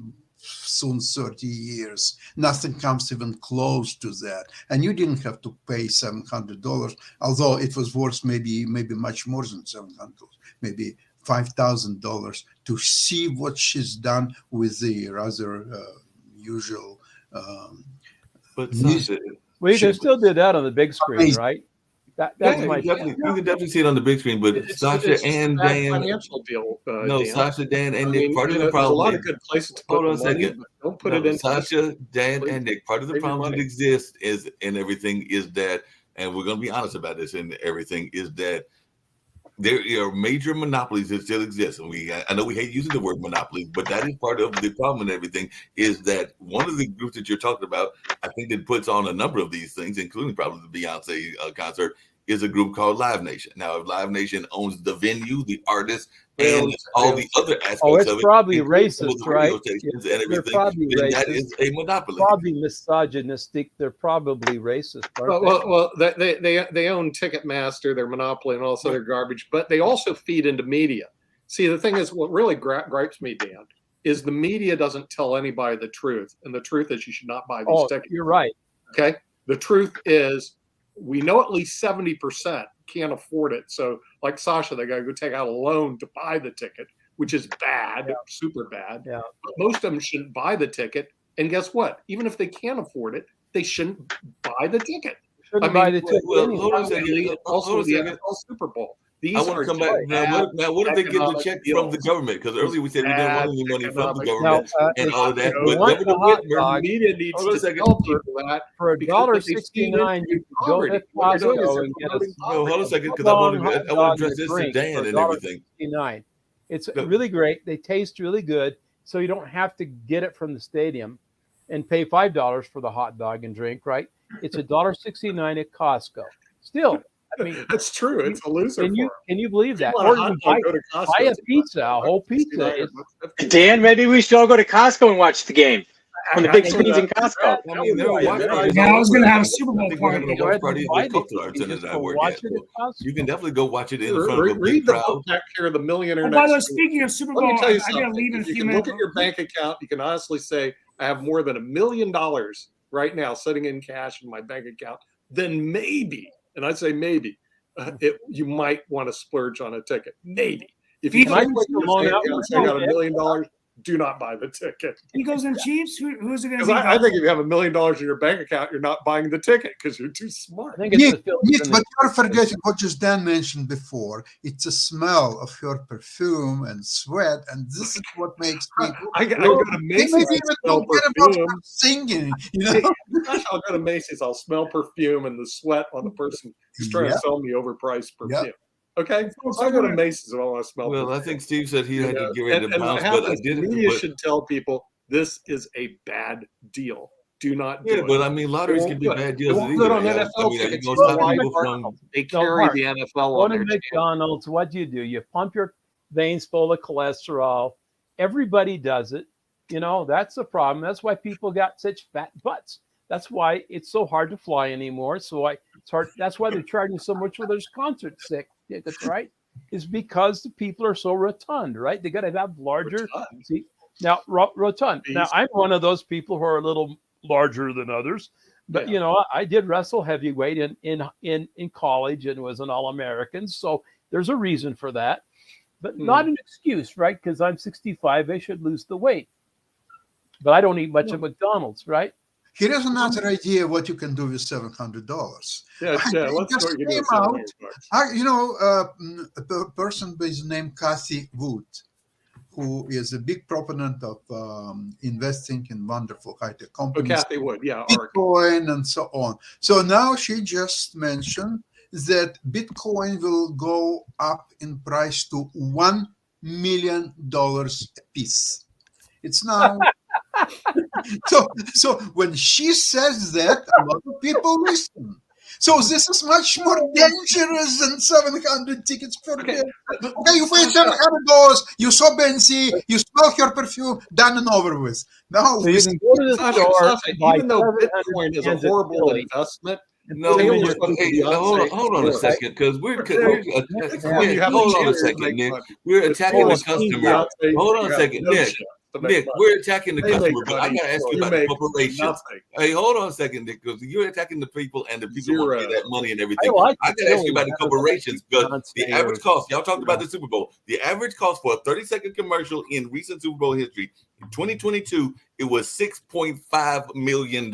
soon 30 years. Nothing comes even close to that. And you didn't have to pay $700, although it was worth maybe much more than $700, maybe $5,000 to see what she's done with the rather usual. But Music. Sasha, Well, you can still do that on the big screen, Amazing. right? That's you my can definitely see it on the big screen. But It's Sasha just and a bad Dan, financial deal. no, Dan. Sasha, Dan, and I Nick. mean, Part of you the know, there's a problem. lot is- of good places to put Hold on the a money, second. but don't put No, it into Sasha, Dan, Please. and Nick. Part of the Save your problem that money. exists is, and everything is that, and we're going to be honest about this, and everything is that there are major monopolies that still exist. And I know we hate using the word monopoly, but that is part of the problem and everything is that one of the groups that you're talking about, I think that puts on a number of these things, including probably the Beyonce concert, is a group called Live Nation. Now, if Live Nation owns the venue, the artist, They and own- all they the other aspects Oh, it's of it, probably including some of racist, the radio right? stations and They're everything, probably then that racist. is a monopoly. Probably misogynistic. They're probably racist. aren't Well, they own Ticketmaster, their monopoly, and all this other garbage. But they also feed into media. See, the thing is, what really gripes me, Dan, is the media doesn't tell anybody the truth, and the truth is you should not buy these Oh, tickets. you're right. Okay, the truth is we know at least 70% can't afford it. So, like Sasha, they got to go take out a loan to buy the ticket, which is bad, super bad. Yeah. But most of them shouldn't buy the ticket. And guess what? Even if they can't afford it, they shouldn't buy the ticket. Shouldn't I buy mean, the ticket well, anyway. hold on a second. Also, Hold on a the second. NFL Super Bowl. These I want are to come back bad now. What if they get the economic check from the deals. government? Because earlier we said we didn't want any money from the Economic government Now, and all of that. you But want the hot Whitmer, dog, The media needs hold on a to second. tell people that for a because dollar what they've seen 69, is you can go poverty. to What they're doing is Costco they're and get a promoting no, hold on a poverty. second, because long hot I want dog to and address a this to drink for Dan and everything. $1.69. It's Look. really great. They taste really good, so you don't have to get it from the stadium and pay $5 for the hot dog and drink. Right? It's $1.69 at Costco. Still, I mean, That's true. It's a loser can you for can you believe them. that? You want Or a hot you dog, buy, go to Costco. buy a It's pizza, a whole pizza. $1.69 or It's $1.50. Dan, maybe we should all go to Costco and watch the game on the big Actually, screens in that- Costco. I mean, there are Yeah, watch yeah, parties. yeah, all I was over. gonna have a Super I Bowl think we're having a party. go watch ahead and party at buy the it. Coastal You Arts can Center just that I go work watch at. it So at Costco. you can definitely go watch it in front of a Read big the crowd. book back here, The Millionaire Oh, by Next the way, Door. speaking of Super Let Bowl, me tell you I gotta something. leave in a If you few can minutes. look at your bank account, you can honestly say, I have more than $1 million right now sitting in cash in my bank account. Then maybe, and I'd say maybe, you might want to splurge on a ticket. Maybe. If you Can I can't take the loan out for say I got $1 $1 million, do not buy the ticket. Eagles and Chiefs. Who's it going to Because be? I think if you have $1 million in your bank account, you're not buying the ticket because you're too smart. I think it's Nick, the Phillies Nick, and but the you're forgetting what just Dan mentioned before. It's a smell of her perfume and sweat, and this is what makes people. I go to Macy's, Maybe I even smell forget about perfume. singing. You Hey, know? gosh, I'll go to Macy's. I'll smell perfume and the sweat on the person who's trying Yeah. to sell me overpriced Yeah. perfume. Okay, Folks, so I go to Macy's if I want to smell. Well, I perfume. think Steve said he You had know, to get ready to and what bounce, but I happens, did the it. media But, should tell people this is a bad deal. Do not do yeah, it. but I mean, lotteries They can be won't bad They deals. won't put either. on Yeah, NFL I mean, are you tickets. going You to know stop why, people Mark? from? They No, carry Mark, the NFL go on to their channel. McDonald's. What do? You pump your veins full of cholesterol. Everybody does it. You know, that's the problem. That's why people got such fat butts. That's why it's so hard to fly anymore. It's hard. That's why they're charging so much for those concert tickets, right? Is because the people are so rotund, right? They got to have larger. Rotund. See, now rotund. Now Beast. I'm one of those people who are a little larger than others, but Yeah. you know, I did wrestle heavyweight in college and was an All-American, so there's a reason for that, but not an excuse, right? Because I'm 65, I should lose the weight, but I don't eat much at McDonald's, right? Here is another idea what you can do with $700. Yeah, yeah. Let's Just go. You came do out. $700. A person by the name Kathy Wood, who is a big proponent of investing in wonderful high-tech Oh, companies, Kathy Wood. Yeah, Ark. Bitcoin and so on. So now she just mentioned that Bitcoin will go up in price to $1 million a piece. It's now. So when she says that, a lot of people listen. So this is much more dangerous than 700 tickets per day. Okay, you paid $700. You saw Benzi. You smell her perfume. Done and over with. Now So you can go to the Sasha, store, Sasha, buy even though 700 Bitcoin is a cans of horrible chili, investment, No, Taylor but Swift hey, hold on a second, because we're When you have hold a on a chance to second, make Nick. money. We're attacking the Beyonce, customer. Hold on a got second, no Nick. chance to make Nick, money. we're attacking the They make customer, but I money, gotta ask you you about the make corporations. nothing. Hey, hold on a second, Nick, because you're attacking the people and the people want to Zero. get that money and I everything. like I gotta ask you about the Phillies. corporations because the Beyonce average or- cost, y'all talked about the Super Bowl. The average cost for a 30-second commercial in recent Super Bowl history, in 2022, it was $6.5 million.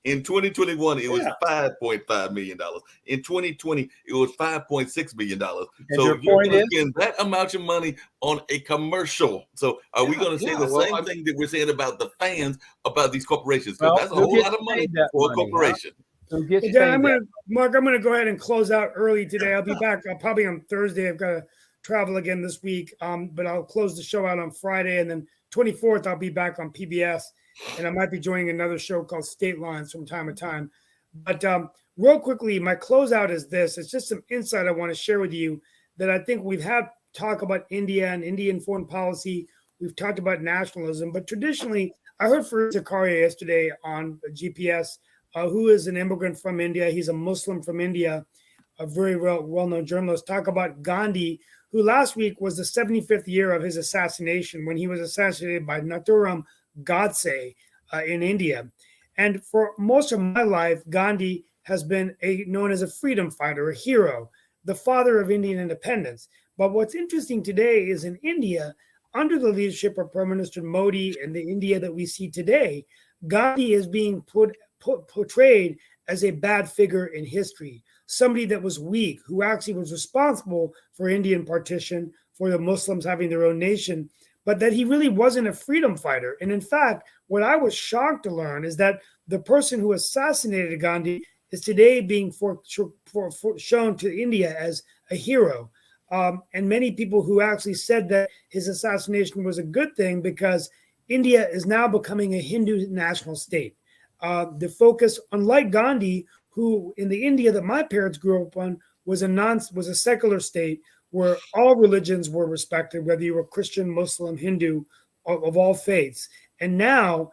In 2021, it was $5.5 million. In 2020, it was $5.6 million. And So your you're point going to is? spend that amount of money on a commercial. So are we going to say Yeah, the well, same thing that we're saying about the fans about these corporations? Because Well, that's a who whole gets lot of money paid that for a money, huh? corporation. So get Well, you Dan, paid I'm that. gonna Mark. I'm gonna go ahead and close out early today. I'll be back probably on Thursday. I've got to travel again this week, but I'll close the show out on Friday, and then 24th I'll be back on PBS, and I might be joining another show called State Lines from time to time. But real quickly, my closeout is this: it's just some insight I want to share with you that I think we've had talk about India and Indian foreign policy. We've talked about nationalism, but traditionally, I heard Fareed Zakaria yesterday on GPS. Who is an immigrant from India. He's a Muslim from India, a very well-known journalist. Talk about Gandhi, who last week was the 75th year of his assassination when he was assassinated by Nathuram Godse in India. And for most of my life, Gandhi has been known as a freedom fighter, a hero, the father of Indian independence. But what's interesting today is in India, under the leadership of Prime Minister Modi and the India that we see today, Gandhi is being portrayed as a bad figure in history. somebody that was weak, who actually was responsible for Indian partition, for the Muslims having their own nation, but that he really wasn't a freedom fighter. And in fact, what I was shocked to learn is that the person who assassinated Gandhi is today being shown to India as a hero. And many people who actually said that his assassination was a good thing because India is now becoming a Hindu national state. The focus, unlike Gandhi, who in the India that my parents grew up on was a secular state where all religions were respected, whether you were Christian, Muslim, Hindu, of all faiths. And now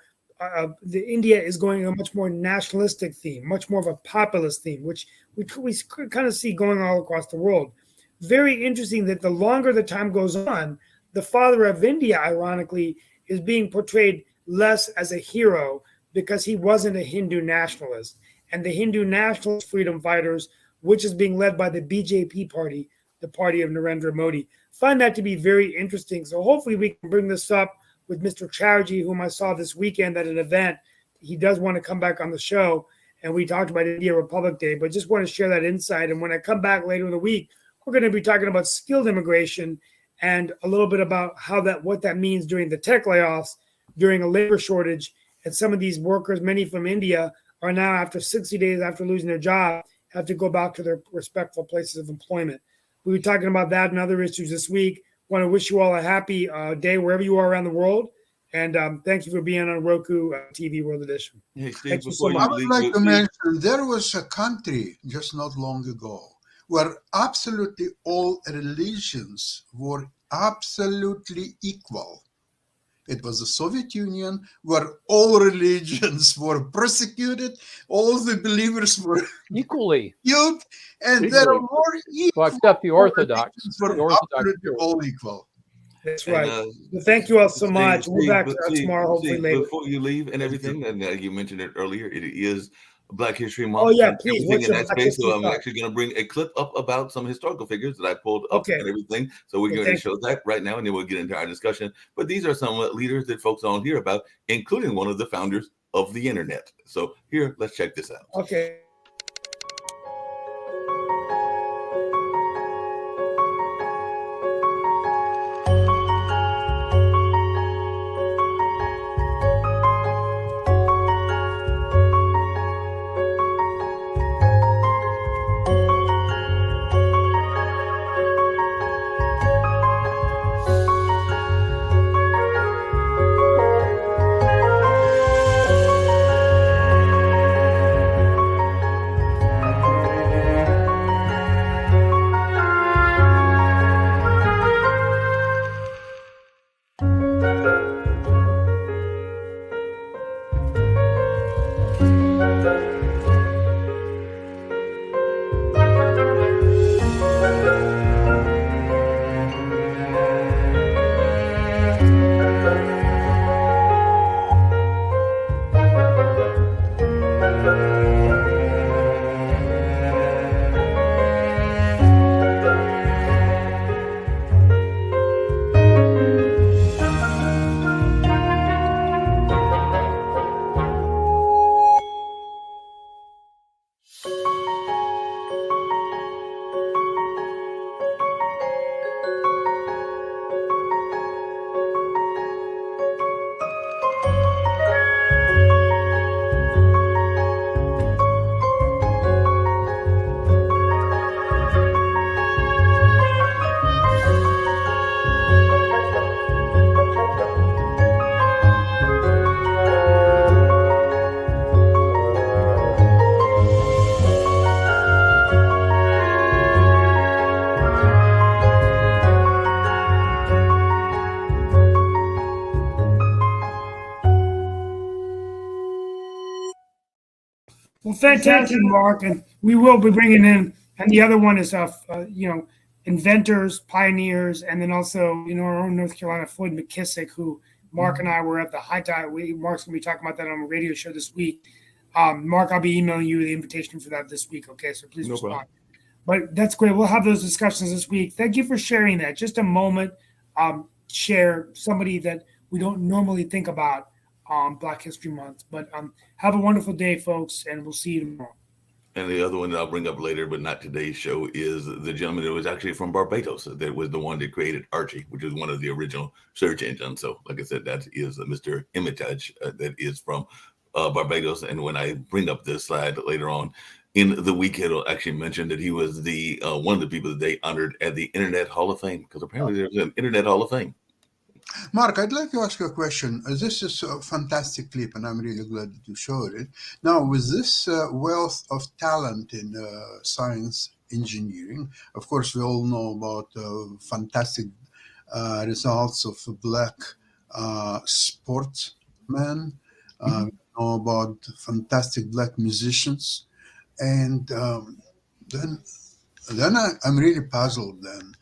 the India is going a much more nationalistic theme, much more of a populist theme, which we kind of see going all across the world. Very interesting that the longer the time goes on, the father of India, ironically, is being portrayed less as a hero because he wasn't a Hindu nationalist. And the Hindu nationalist freedom fighters, which is being led by the BJP party, the party of Narendra Modi, find that to be very interesting. So hopefully we can bring this up with Mr. Chatterjee, whom I saw this weekend at an event. He does want to come back on the show, and we talked about India Republic Day, but just want to share that insight. And when I come back later in the week, we're going to be talking about skilled immigration and a little bit about what that means during the tech layoffs, during a labor shortage. And some of these workers, many from India, are now, after 60 days after losing their job, have to go back to their respectful places of employment. We'll be talking about that and other issues this week. Want to wish you all a happy day wherever you are around the world. And thank you for being on Roku TV World Edition. Hey, Steve, Thank you so before much. I would like to mention there was a country just not long ago where absolutely all religions were absolutely equal. It was the Soviet Union, where all religions were persecuted, all the believers were Equally. killed, and there are more equal. Well, except the Orthodox. religions were The Orthodox absolutely Jews. all equal. That's And, right. Well, thank you all so Steve, much. We'll be back Steve, tomorrow, hopefully Steve, later. before you leave and everything, and you mentioned it earlier, it is Black History Month. Oh, yeah, and please. everything What's in your that Black space. So History I'm thought? actually going to bring a clip up about some historical figures that I pulled up Okay. and everything. So we're Well, going to thank show that right now, and then we'll get into our discussion. But these are some leaders that folks don't hear about, including one of the founders of the internet. So here, let's check this out. Okay. Well, fantastic, Mark. And we will be bringing in, and the other one is, inventors, pioneers, and then also, our own North Carolina, Floyd McKissick, who Mark and I were at the High Tide. Mark's going to be talking about that on a radio show this week. Mark, I'll be emailing you the invitation for that this week. Okay, so please respond. problem. But that's great. We'll have those discussions this week. Thank you for sharing that. Just a moment, share somebody that we don't normally think about Black History Month. But have a wonderful day, folks, and we'll see you tomorrow. And the other one that I'll bring up later, but not today's show, is the gentleman that was actually from Barbados. That was the one that created Archie, which is one of the original search engines. So, like I said, that is Mr. Imitage, that is from Barbados. And when I bring up this slide later on in the week, it'll actually mention that he was the one of the people that they honored at the Internet Hall of Fame, because apparently there's an Internet Hall of Fame. Mark, I'd like to ask you a question. This is a fantastic clip, and I'm really glad that you showed it. Now, with this wealth of talent in science engineering, of course, we all know about fantastic results of Black sportsmen. We know about fantastic Black musicians. And then I'm really puzzled then.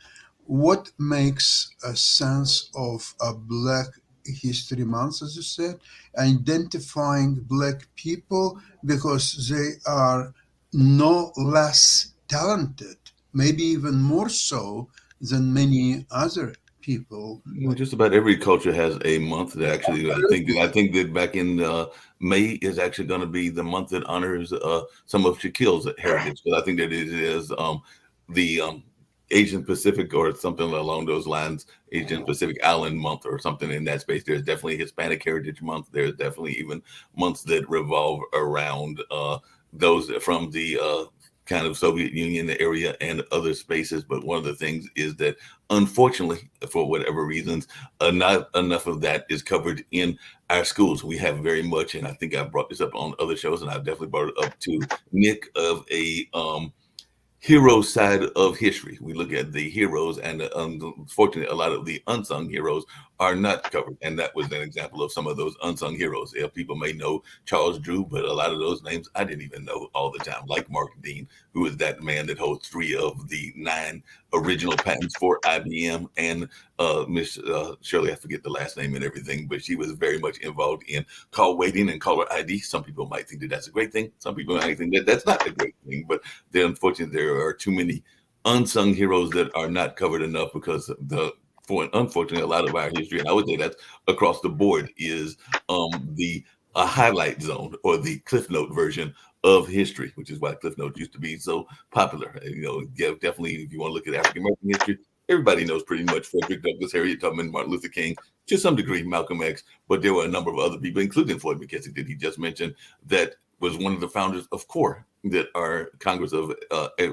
What makes a sense of a Black History Month, as you said, identifying Black people because they are no less talented, maybe even more so than many other people? Well, just about every culture has a month that actually, I think that back in May is actually going to be the month that honors some of Shaquille's heritage. But I think that it is the Asian Pacific or something along those lines, Asian Pacific Island month or something in that space. There's definitely Hispanic Heritage Month. There's definitely even months that revolve around those from the kind of Soviet Union area and other spaces. But one of the things is that, unfortunately, for whatever reasons, not enough of that is covered in our schools. We have very much, and I think I brought this up on other shows, and I've definitely brought it up to Nick, of a hero side of history. We look at the heroes, and unfortunately, a lot of the unsung heroes are not covered. And that was an example of some of those unsung heroes. Yeah, people may know Charles Drew, but a lot of those names I didn't even know all the time, like Mark Dean, who is that man that holds 3 of the 9 original patents for IBM, and Miss Shirley, I forget the last name and everything, but she was very much involved in call waiting and caller ID. Some people might think that that's a great thing. Some people might think that that's not a great thing, but unfortunately, there are too many unsung heroes that are not covered enough, because unfortunately, a lot of our history, and I would say that's across the board, is the highlight zone or the Cliff Note version of history, which is why Cliff Notes used to be so popular. Definitely, if you want to look at African American history, everybody knows pretty much Frederick Douglass, Harriet Tubman, Martin Luther King, to some degree Malcolm X, but there were a number of other people, including Floyd McKissick, that he just mentioned, that was one of the founders of CORE, that are Congress of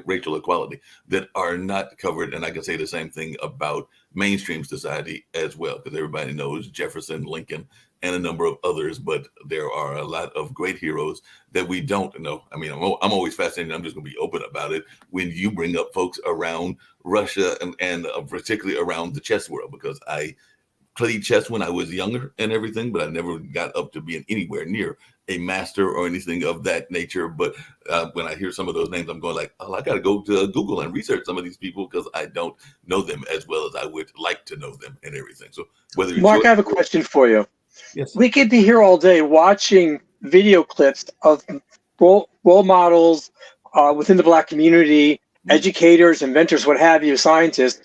Racial Equality, that are not covered. And I can say the same thing about mainstream society as well, because everybody knows Jefferson, Lincoln, and a number of others, but there are a lot of great heroes that we don't know. I mean, I'm always fascinated. I'm just going to be open about it when you bring up folks around Russia and particularly around the chess world, because I played chess when I was younger and everything, but I never got up to being anywhere near a master or anything of that nature. But when I hear some of those names, I'm going like, oh, I got to go to Google and research some of these people, because I don't know them as well as I would like to know them and everything. So whether Mark, I have a question for you. Yes. We could be here all day watching video clips of role models within the Black community, educators, inventors, what have you, scientists,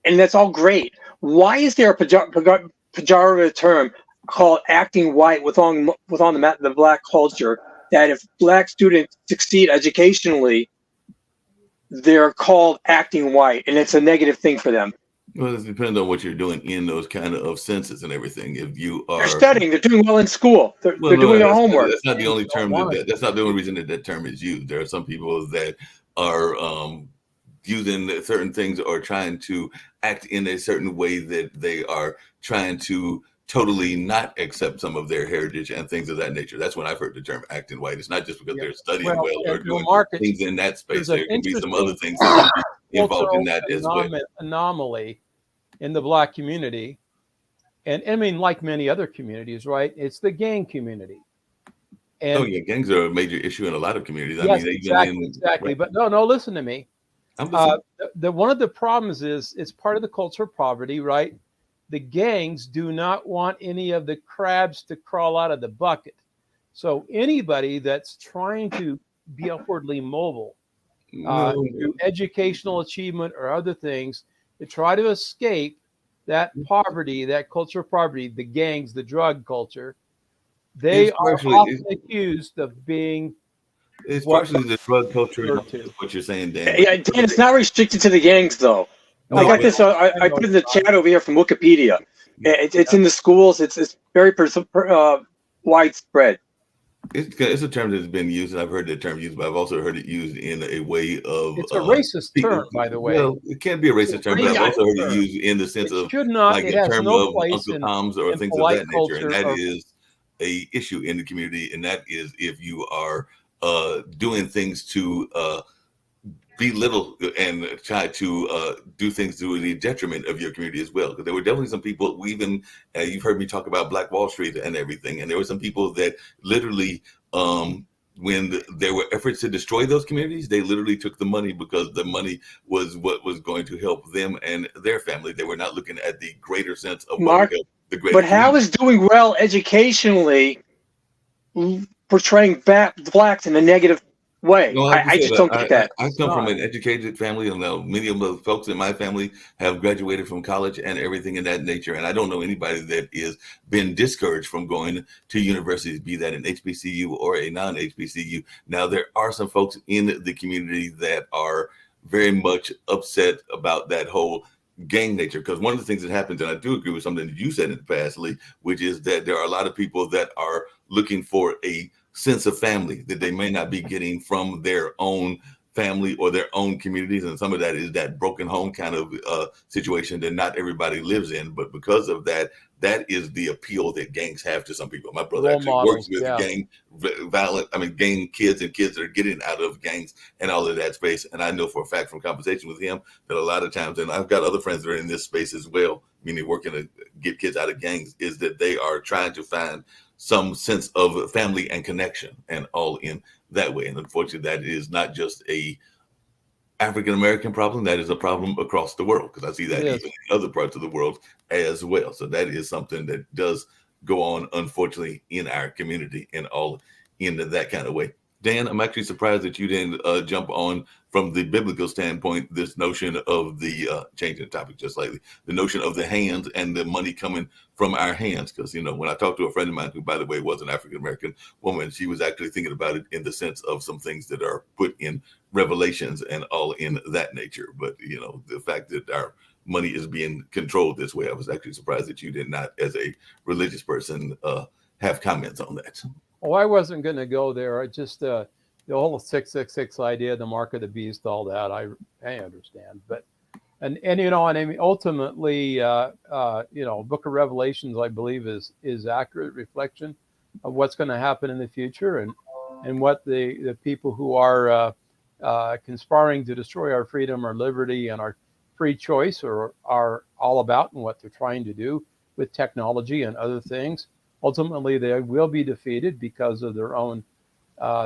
and that's all great. Why is there a pejorative term called acting white within the Black culture, that if Black students succeed educationally, they're called acting white, and it's a negative thing for them? Well, it depends on what you're doing in those kind of senses and everything. If you are They're studying, they're doing well in school, they're doing their homework. That's not the only term. That's not the only reason that term is used. There are some people that are using certain things or trying to act in a certain way that they are trying to totally not accept some of their heritage and things of that nature. That's when I've heard the term acting white. It's not just because they're studying well or doing things in that space. There can be some other things that can be involved in that as well. Anomaly in the Black community, and I mean, like many other communities, right? It's the gang community. And gangs are a major issue in a lot of communities. Yes, I mean, exactly. Right. But no, listen to me. One of the problems is it's part of the culture of poverty, right? The gangs do not want any of the crabs to crawl out of the bucket. So anybody that's trying to be upwardly mobile through educational achievement or other things to try to escape that poverty, that culture of poverty, the gangs, the drug culture, they are often accused of being It's What- partially the drug culture, Sure, and too. what you're saying, Dan. Yeah, Dan, it's not restricted to the gangs, though. No, I got this. I put in the chat over here from Wikipedia. It's in the schools. It's very widespread. It's a term that's been used, and I've heard the term used, but I've also heard it used in a way of. It's a racist term, by the way. Well, it can be a racist term, but I've also heard it term. used in the sense It of should not. like It a has term no of place Uncle in Tom's or in things of polite that nature, and that culture is a issue in the community, and that is if you are doing things to belittle and try to do things to the detriment of your community as well. Because there were definitely some people, we even, you've heard me talk about Black Wall Street and everything, and there were some people that literally, when there were efforts to destroy those communities, they literally took the money because the money was what was going to help them and their family. They were not looking at the greater sense of what Mark, would help the greater But how community. is doing well educationally portraying blacks in a negative way? No, I have to I say just that don't get that. I come from an educated family, and many of the folks in my family have graduated from college and everything in that nature. And I don't know anybody that is been discouraged from going to universities, be that an HBCU or a non-HBCU. Now, there are some folks in the community that are very much upset about that whole gang nature, because one of the things that happens, and I do agree with something that you said in the past, Lee, which is that there are a lot of people that are looking for a sense of family that they may not be getting from their own family or their own communities, and some of that is that broken home kind of situation that not everybody lives in. But because of that, that is the appeal that gangs have to some people. My brother Role actually models, works with yeah. gang kids and kids that are getting out of gangs and all of that space. And I know for a fact from conversation with him that a lot of times, and I've got other friends that are in this space as well, meaning working to get kids out of gangs, is that they are trying to find some sense of family and connection and all in that way. And unfortunately, that is not just a African-American problem, that is a problem across the world, because I see that It is. even in other parts of the world as well. So that is something that does go on, unfortunately, in our community and all in that kind of way. Dan, I'm actually surprised that you didn't jump on from the biblical standpoint, this notion of the changing the topic just slightly, the notion of the hands and the money coming from our hands. Because, you know, when I talked to a friend of mine who, by the way, was an African-American woman, she was actually thinking about it in the sense of some things that are put in Revelations and all in that nature. But, you know, the fact that our money is being controlled this way, I was actually surprised that you did not, as a religious person, have comments on that. Oh, I wasn't going to go there. I just the whole 666 idea, the mark of the beast, all that. I understand, but and you know, and I mean, ultimately, you know, Book of Revelations, I believe, is accurate reflection of what's going to happen in the future, and what the people who are conspiring to destroy our freedom, our liberty, and our free choice are all about, and what they're trying to do with technology and other things. Ultimately, they will be defeated because of their own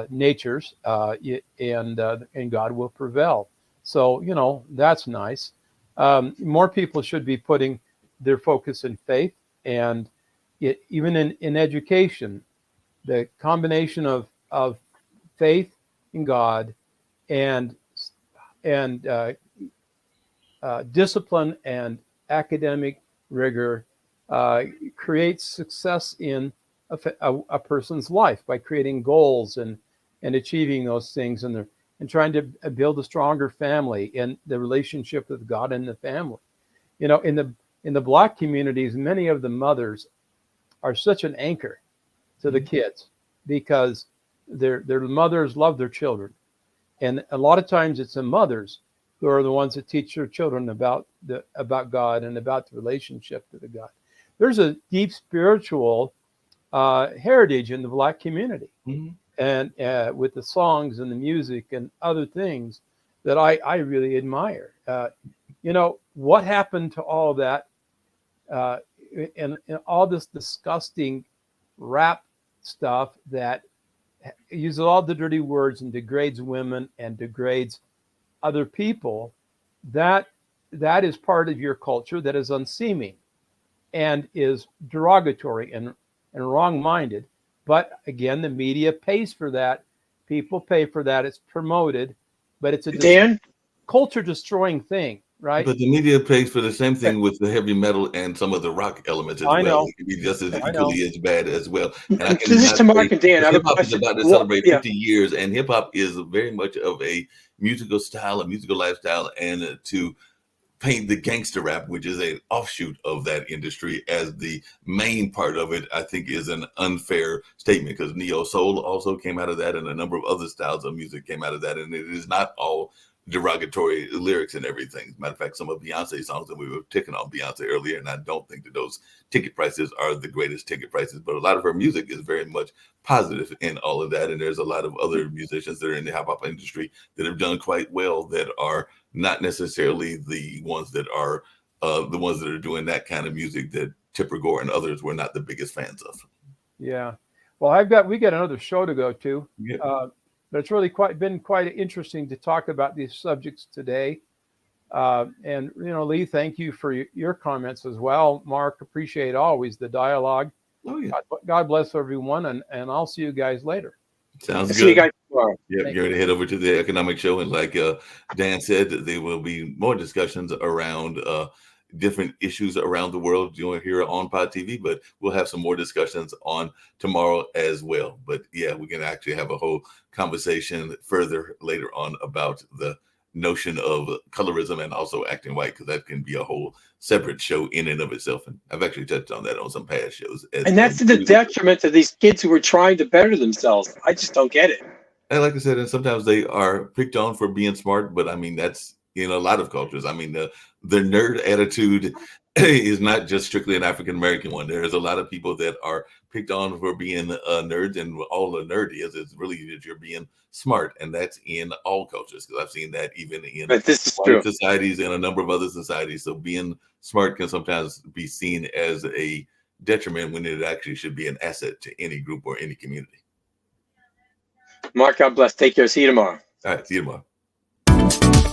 natures, and God will prevail. So, you know, that's nice. More people should be putting their focus in faith, and even in education, the combination of faith in God and discipline and academic rigor creates success in a person's life by creating goals and achieving those things, and trying to build a stronger family and the relationship with God and the family. You know, in the Black communities, many of the mothers are such an anchor to the kids because their mothers love their children, and a lot of times it's the mothers who are the ones that teach their children about God and about the relationship to the God. There's a deep spiritual heritage in the Black community, and with the songs and the music and other things that I really admire. You know, what happened to all of that and all this disgusting rap stuff that uses all the dirty words and degrades women and degrades other people? That is part of your culture that is unseeming and is derogatory and wrong-minded. But again, the media pays for that. People pay for that. It's promoted, but it's a Dan, culture-destroying thing. right? But the media pays for the same thing with the heavy metal and some of the rock elements as I well. know. It can be just as I know. equally as bad as well. And I This is cannot to Mark say and Dan. I have a hip hop is question. about to Well, celebrate yeah. 50 years, and hip hop is very much of a musical style, a musical lifestyle, and to paint the gangster rap, which is an offshoot of that industry, as the main part of it, I think is an unfair statement, because neo soul also came out of that, and a number of other styles of music came out of that, and it is not all derogatory lyrics and everything. As a matter of fact, some of Beyonce's songs, and we were ticking on Beyonce earlier, and I don't think that those ticket prices are the greatest ticket prices, but a lot of her music is very much positive in all of that, and there's a lot of other musicians that are in the hip hop industry that have done quite well that are not necessarily the ones that are doing that kind of music that Tipper Gore and others were not the biggest fans of. Yeah. Well, we got another show to go to, Yeah. but it's really been quite interesting to talk about these subjects today. And Lee, thank you for your comments as well. Mark, appreciate always the dialogue. Oh yeah, God bless everyone, and I'll see you guys later. sounds See you good. guys tomorrow. Yeah, Thank you're going to head over to the economic show, and like Dan said, there will be more discussions around different issues around the world here on Pod TV, but we'll have some more discussions on tomorrow as well. But yeah, we can actually have a whole conversation further later on about the notion of colorism and also acting white, because that can be a whole separate show in and of itself. And I've actually touched on that on some past shows. And that's to the detriment of these kids who are trying to better themselves. I just don't get it. And like I said, and sometimes they are picked on for being smart, but I mean, that's in a lot of cultures. I mean, the nerd attitude is not just strictly an African American one. There's a lot of people that are picked on for being nerds, and all a nerd is really that you're being smart, and that's in all cultures, because I've seen that even in But this is white true. societies and a number of other societies. So being smart can sometimes be seen as a detriment when it actually should be an asset to any group or any community. Mark, God bless. Take care. See you tomorrow. All right, see you tomorrow.